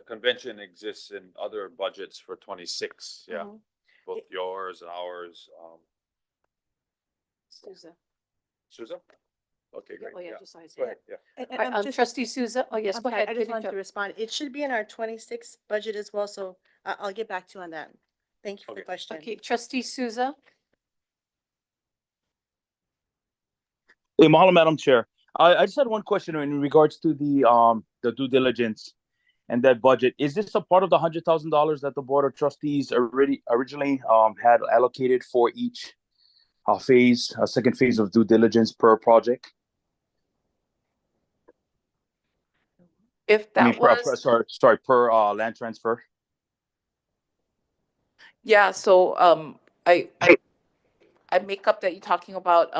convention exists in other budgets for 26. Yeah, Mhm. both yours and ours. Souza. Susan? Okay, great. Oh, yeah, Yeah. just I Go ahead. Yeah. And I'm just- Trustee Souza, oh, yes, I'm go sorry, ahead. I just finish wanted up. to respond. It should be in our 26 budget as well, so I'll get back to you on that. Thank you for the Okay. question. Okay, Trustee Souza? Hey, Mahalo, Madam Chair. I just had one question in regards to the due diligence and that budget. Is this a part of the $100,000 that the Board of Trustees originally had allocated for each second phase of due diligence per project? If I mean, that was, sorry, per land transfer. yeah, so, I make up that you're talking about,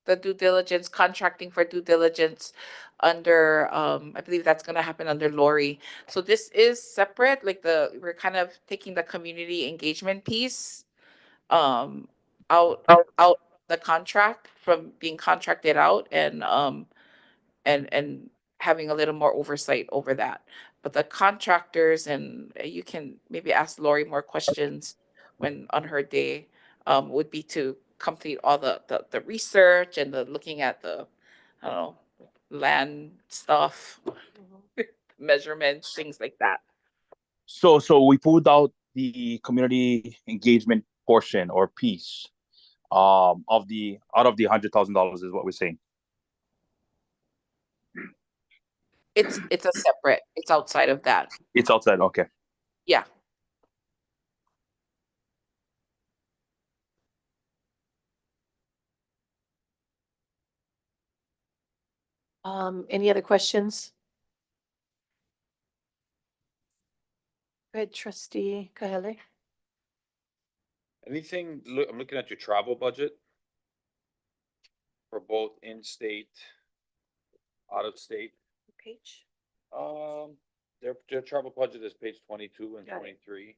the due diligence, contracting for due diligence under, I believe that's gonna happen under Lori. So this is separate, like we're kind of taking the community engagement piece, out the contract from being contracted out and having a little more oversight over that. But the contractors, and you can maybe ask Lori more questions when on her day, would be to complete all the research and the looking at the, I don't know, land stuff, measurements, things like that. So we pulled out the community engagement portion or piece out of the $100,000 is what we're saying. It's a separate, it's outside of that. It's outside. Okay. Yeah. Any other questions? Go ahead, Trustee Kahele. Anything, I'm looking at your travel budget for both in-state, out-of-state. Page. Their travel budget is page 22 and Got it. 23.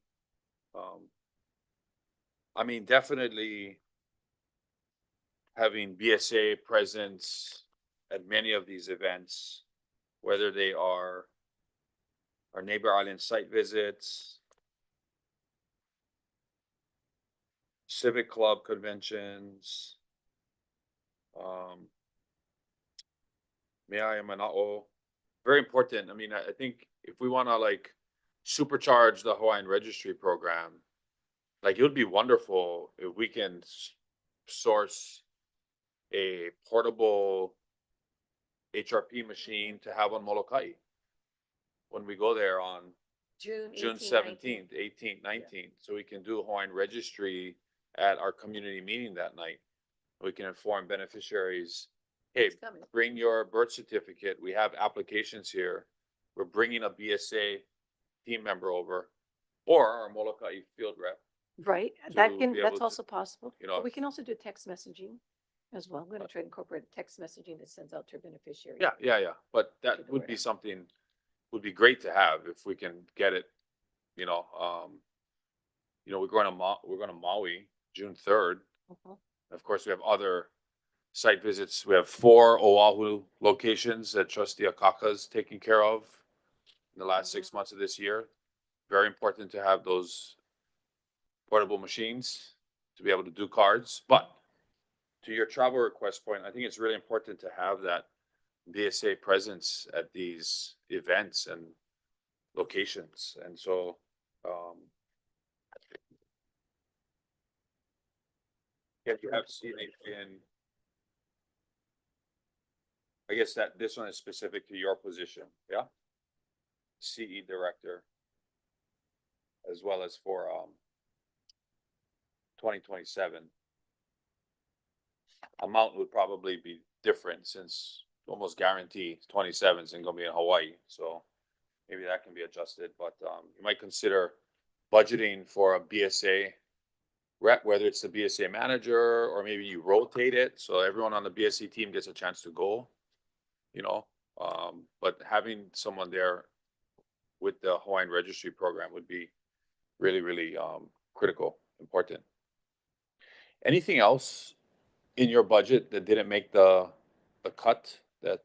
I mean, definitely having BSA presence at many of these events, whether they are our neighbor island site visits, civic club conventions, Mea Mana'o, very important. I mean, I think if we want to like supercharge the Hawaiian registry program, like it would be wonderful if we can source a portable HRP machine to have on Molokai when we go there on June 17th, 18th, 19th. So we can do Hawaiian registry at our community meeting that night. We can inform beneficiaries, hey, It's coming. bring your birth certificate. We have applications here. We're bringing a BSA team member over or our Molokai field rep. Right, to that can, be able that's to, also possible. you know, But we can also do text messaging as well. I'm gonna try to incorporate text messaging that sends out to beneficiaries. Yeah. But Get that the would word be out. something, would be great to have if we can get it, we're going to Maui June 3rd. Of course, we have other site visits. We have 4 Oahu locations that Trustee Akaka's taking care of in the last 6 months of this year. Very important to have those portable machines to be able to do cards. But to your travel request point, I think it's really important to have that BSA presence at these events and locations. And so, if you have seen it in, I guess that this one is specific to your position, yeah? CE Director, as well as for 2027. Amount would probably be different since almost guarantee 27 isn't gonna be in Hawaii, so maybe that can be adjusted, but you might consider budgeting for a BSA rep, whether it's the BSA manager or maybe you rotate it, so everyone on the BSA team gets a chance to go, but having someone there with the Hawaiian Registry program would be really, really critical, important. Anything else in your budget that didn't make the cut that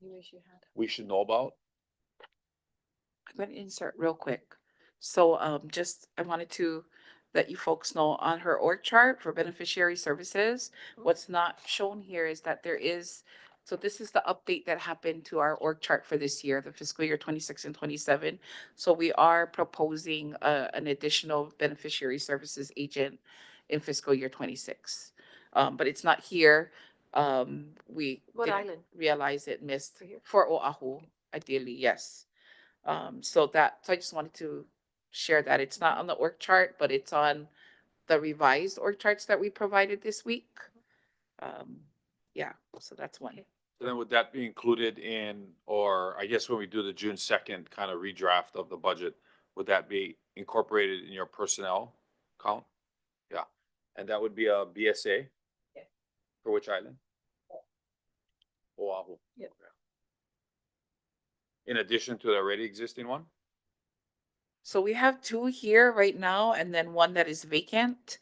You wish you had. we should know about? I'm going to insert real quick. So I wanted to let you folks know on her org chart for beneficiary services, what's not shown here is that so this is the update that happened to our org chart for this year, the fiscal year 26 and 27. So we are proposing an additional beneficiary services agent in fiscal year 26. But it's not here. We What didn't island? realize it missed For here? for Oahu, ideally, yes. So I just wanted to share that. It's not on the org chart, but it's on the revised org charts that we provided this week. Yeah, so that's one. So then would that be included in, or I guess when we do the June 2nd kind of redraft of the budget, would that be incorporated in your personnel count? Yeah, and that would be a BSA? Yeah. For which island? Oahu. Yep. In addition to the already existing one? So we have 2 here right now and then one that is vacant.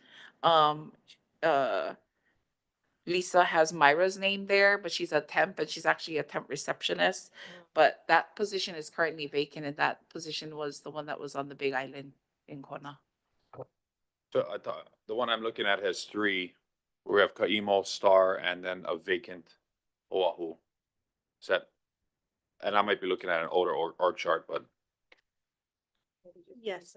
Lisa has Myra's name there, but she's a temp and she's actually a temp receptionist. But that position is currently vacant and that position was the one that was on the Big Island in Kona. So I thought the one I'm looking at has 3. We have Kaimo, Star, and then a vacant Oahu. Is that, and I might be looking at an older org chart, but Yes.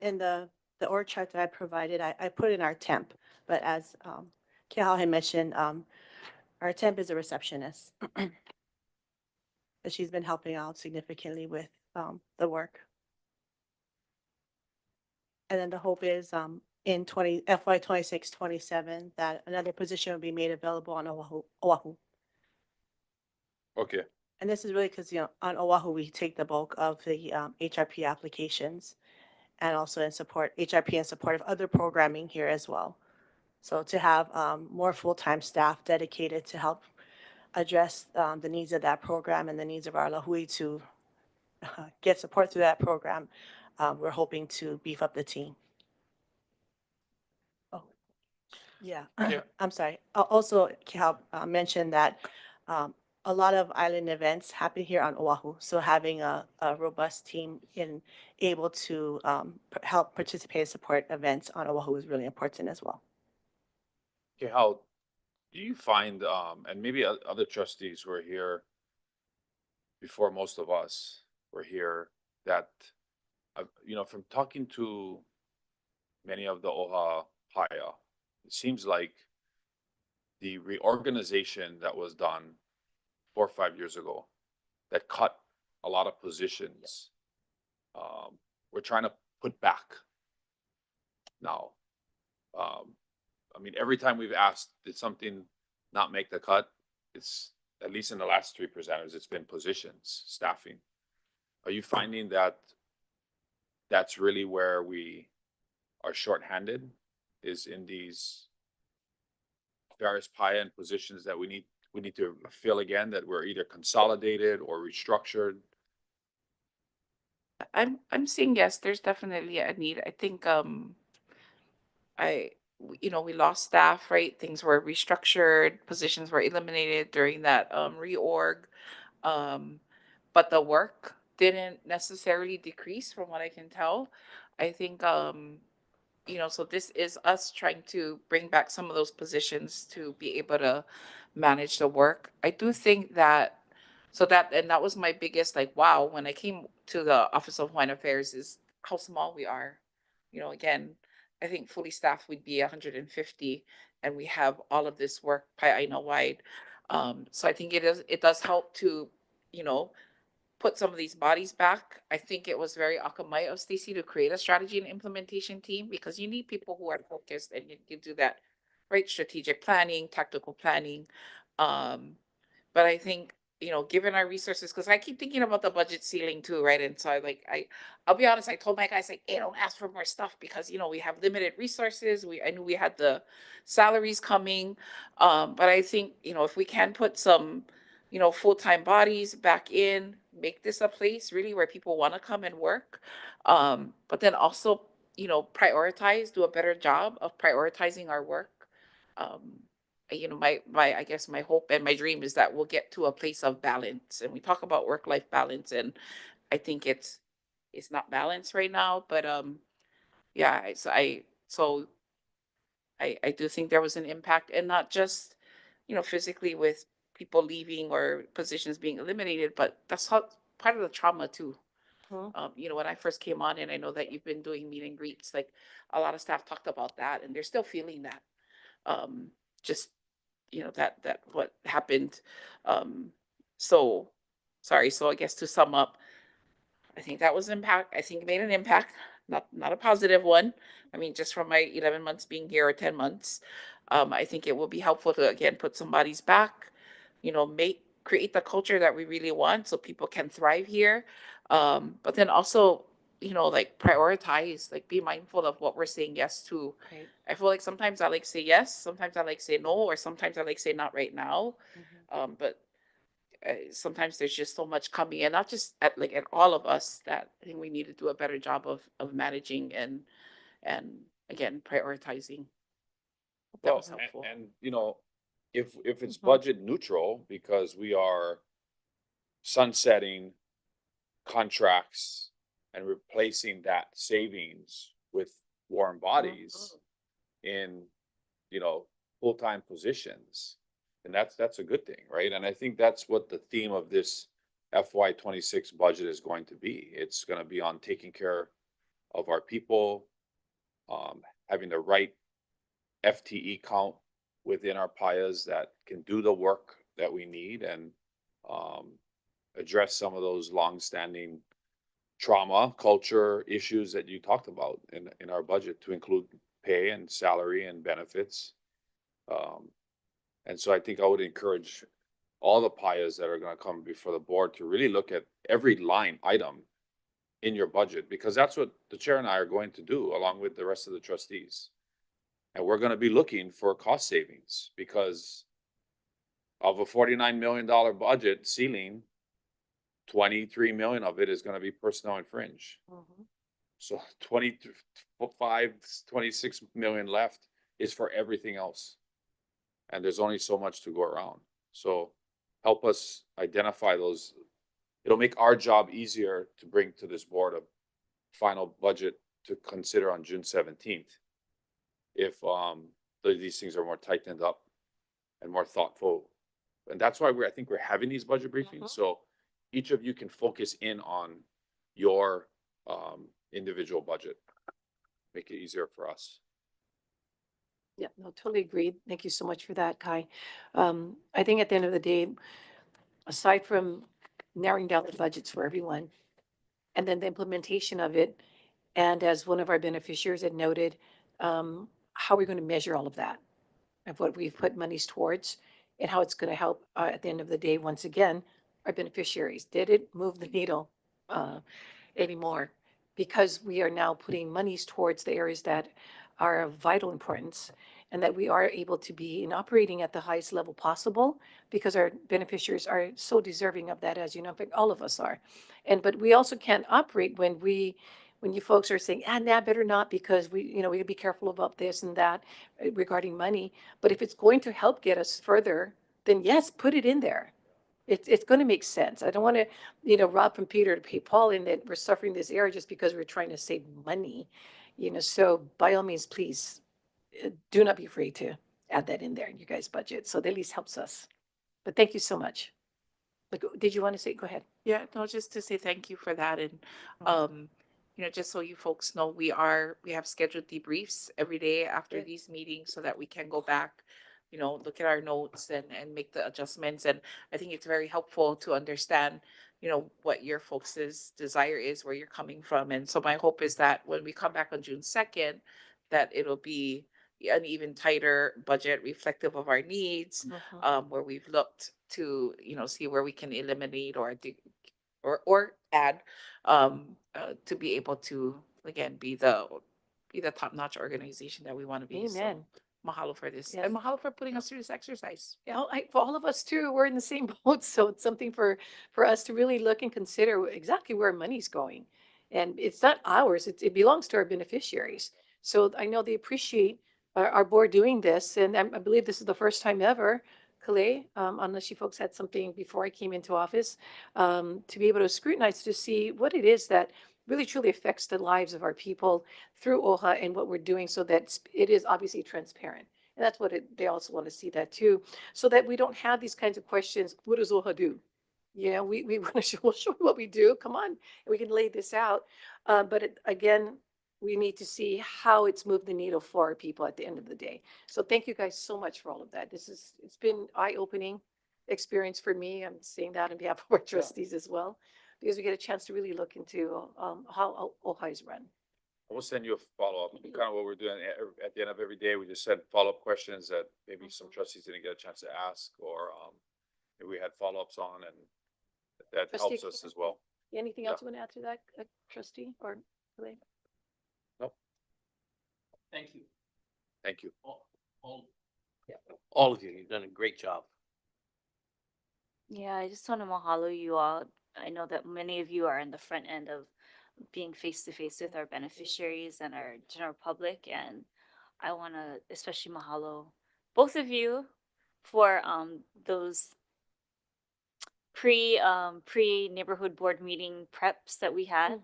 In the org chart that I provided, I put in our temp, but as Kehal had mentioned, our temp is a receptionist. But she's been helping out significantly with the work. And then the hope is in FY 26-27 that another position will be made available on Oahu. okay. And this is really because, on Oahu, we take the bulk of the HRP applications and also in support, HRP in support of other programming here as well. So to have more full-time staff dedicated to help address the needs of that program and the needs of our Lahui to get support through that program, we're hoping to beef up the team. Oh, yeah. Yeah. I'm sorry. Also, Kehal mentioned that a lot of island events happen here on Oahu. So having a robust team able to help participate and support events on Oahu is really important as well. Okay, how do you find, and maybe other trustees who are here before most of us were here, that, from talking to many of the OHA Paia, it seems like the reorganization that was done 4 or 5 years ago that cut a lot of positions, we're trying to put back now. I mean, every time we've asked, did something not make the cut? It's, at least in the last 3 presenters, it's been positions, staffing. Are you finding that that's really where we are shorthanded, is in these various Paia and positions that we need we need to feel again that we're either consolidated or restructured? I'm seeing, yes, there's definitely a need. I think, we lost staff, right? Things were restructured, positions were eliminated during that, reorg. Um, but the work didn't necessarily decrease from what I can tell. I think, so this is us trying to bring back some of those positions to be able to manage the work. I do think that, and that was my biggest, like, wow, when I came to the Office of Hawaiian Affairs, is how small we are. Again, I think fully staffed would be 150, and we have all of this work Paeaina wide. So I think it does help to, you know, put some of these bodies back. I think it was very akamai of Stacy to create a strategy and implementation team, because you need people who are focused and you can do that, right? Strategic planning, tactical planning. But I think, given our resources, because I keep thinking about the budget ceiling too, right? And so I'll be honest, I told my guys, like, hey, don't ask for more stuff, because, we have limited resources. I knew we had the salaries coming. But I think, if we can put some, full-time bodies back in, make this a place really where people want to come and work. But then also, do a better job of prioritizing our work. My I guess my hope and my dream is that we'll get to a place of balance. And we talk about work-life balance, and I think it's not balanced right now. But yeah, I do think there was an impact, and not just, physically with people leaving or positions being eliminated, but that's part of the trauma too. When I first came on, and I know that you've been doing meet and greets, like a lot of staff talked about that, and they're still feeling that. Just, that what happened. So sorry. So I guess to sum up, I think that was impact. I think it made an impact, not a positive one. I mean, just from my 11 months being here, or 10 months, I think it will be helpful to, again, put some bodies back, create the culture that we really want so people can thrive here. But then also, like, prioritize, like, be mindful of what we're saying yes to. Right. I feel like sometimes I like say yes, sometimes I like say no, or sometimes I like say not right now. But sometimes there's just so much coming in, not just at all of us, that I think we need to do a better job of managing and again, prioritizing. That was helpful. And if it's Mhm. budget neutral, because we are sunsetting contracts and replacing that savings with warm bodies in, full-time positions, and that's a good thing, right? And I think that's what the theme of this FY26 budget is going to be. It's going to be on taking care of our people, having the right FTE count within our PIAs that can do the work that we need, and address some of those longstanding trauma culture issues that you talked about in our budget, to include pay and salary and benefits. And so I think I would encourage all the PIAs that are going to come before the board to really look at every line item in your budget, because that's what the chair and I are going to do along with the rest of the trustees. And we're going to be looking for cost savings, because of a $49 million budget ceiling, 23 million of it is going to be personnel and fringe. So 26 million left is for everything else. And there's only so much to go around. So help us identify those. It'll make our job easier to bring to this board a final budget to consider on June 17th. If these things are more tightened up and more thoughtful. And that's why I think we're having these budget briefings. So each of you can focus in on your individual budget. Make it easier for us. Yeah, no, totally agreed. Thank you so much for that, Kai. I think at the end of the day, aside from narrowing down the budgets for everyone, and then the implementation of it, and as one of our beneficiaries had noted, how are we going to measure all of that, of what we've put monies towards, and how it's going to help at the end of the day, once again, our beneficiaries. Did it move the needle anymore? Because we are now putting monies towards the areas that are of vital importance, and that we are able to be operating at the highest level possible because our beneficiaries are so deserving of that, as you know, in fact, all of us are. But we also can't operate when you folks are saying, nah, better not, because we gotta be careful about this and that regarding money. But if it's going to help get us further, then yes, put it in there. It's going to make sense. I don't want to, rob from Peter to pay Paul, in that we're suffering this error just because we're trying to save money. So by all means, please do not be afraid to add that in there in your guys' budget. So that at least helps us. But thank you so much. But did you want to say, go ahead? Yeah, no, just to say thank you for that. And, just so you folks know, we have scheduled debriefs every day after Good. these meetings so that we can go back, look at our notes and make the adjustments. And I think it's very helpful to understand, what your folks' desire is, where you're coming from. And so my hope is that when we come back on June 2nd, that it'll be an even tighter budget reflective of our needs, where we've looked to, see where we can eliminate or add, to be able to, again, be the top-notch organization that we want to be. So Amen. mahalo for this. Yes. And mahalo for putting us through this exercise. Yeah. Oh, for all of us too, we're in the same boat. So it's something for us to really look and consider exactly where money's going. And it's not ours, it belongs to our beneficiaries. So I know they appreciate our board doing this. And I believe this is the first time ever, Kalei, unless you folks had something before I came into office, to be able to scrutinize to see what it is that really truly affects the lives of our people through OHA and what we're doing, so that it is obviously transparent. And that's what they also want to see that too, so that we don't have these kinds of questions. What does OHA do? We want to we'll show you what we do. Come on, and we can lay this out. But again, we need to see how it's moved the needle for our people at the end of the day. So thank you guys so much for all of that. It's been eye-opening experience for me. I'm saying that on behalf of our trustees as well, because we get a chance to really look into how OHA is run. We'll send you a follow-up, kind of what we're doing at the end of every day. We just send follow-up questions that maybe some trustees didn't get a chance to ask, or maybe we had follow-ups on, and that Trustee helps us as well. Anything else you want to add to that, trustee or Kalei? Thank you. Thank you. All of you, you've done a great job. Yeah, I just want to mahalo you all. I know that many of you are in the front end of being face to face with our beneficiaries and our general public, and I want to especially mahalo both of you for those pre neighborhood board meeting preps that we had,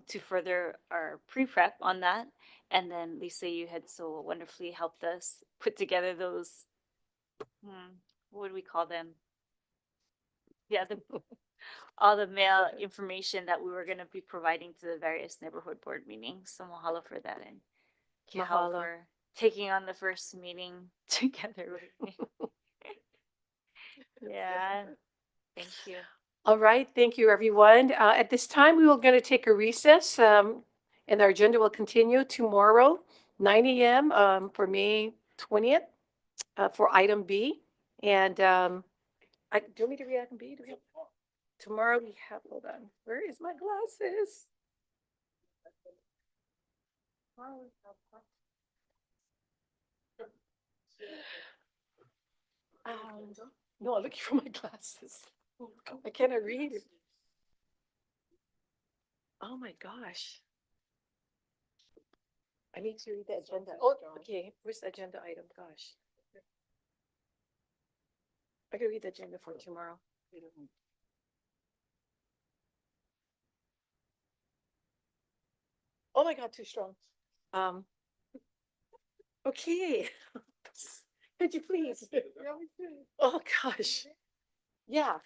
to further our pre-prep on that. And then Lisa, you had so wonderfully helped us put together those, what do we call them? Yeah, all the mail information that we were going to be providing to the various neighborhood board meetings. So mahalo for that, and Mahalo for taking on the first meeting together with me. Yeah, thank you. All right, thank you, everyone. At this time, we are going to take a recess, and our agenda will continue tomorrow, 9 a.m. For May 20th, for item B. And do you want me to read item B? Tomorrow we have, hold on, where is my glasses? No, I'm looking for my glasses. I cannot read it. Oh my gosh. I need to read the agenda. Oh, okay. Where's the agenda item? Gosh. I can read the agenda for tomorrow. Oh my God, too strong. Okay. Could you please? Oh gosh. Yeah.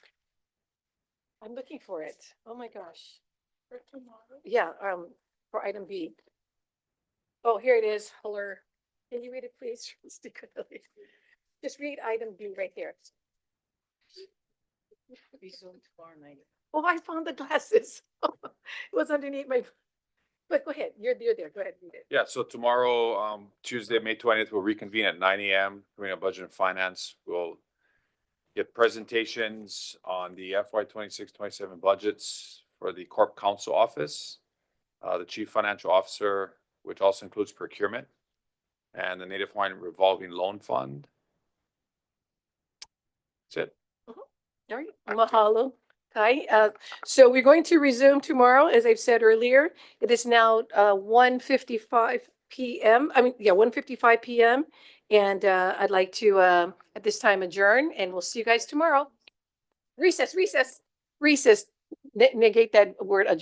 I'm looking for it. Oh my gosh. Yeah, for item B. Oh, here it is. Hello. Can you read it, please? Just read item B right there. Oh, I found the glasses. It was underneath my, but go ahead. You're there. Go ahead, read it. Yeah, so tomorrow, Tuesday, May 20th, we'll reconvene at 9 a.m. During Budget and Finance. We'll get presentations on the FY 26-27 budgets for the Corp Counsel Office, the Chief Financial Officer, which also includes Procurement, and the Native Hawaiian Revolving Loan Fund. That's it. All right, mahalo. Kai. So we're going to resume tomorrow, as I've said earlier. It is now 1:55 p.m. 1:55 p.m. And I'd like to at this time adjourn, and we'll see you guys tomorrow. Recess. Negate that word adjourn.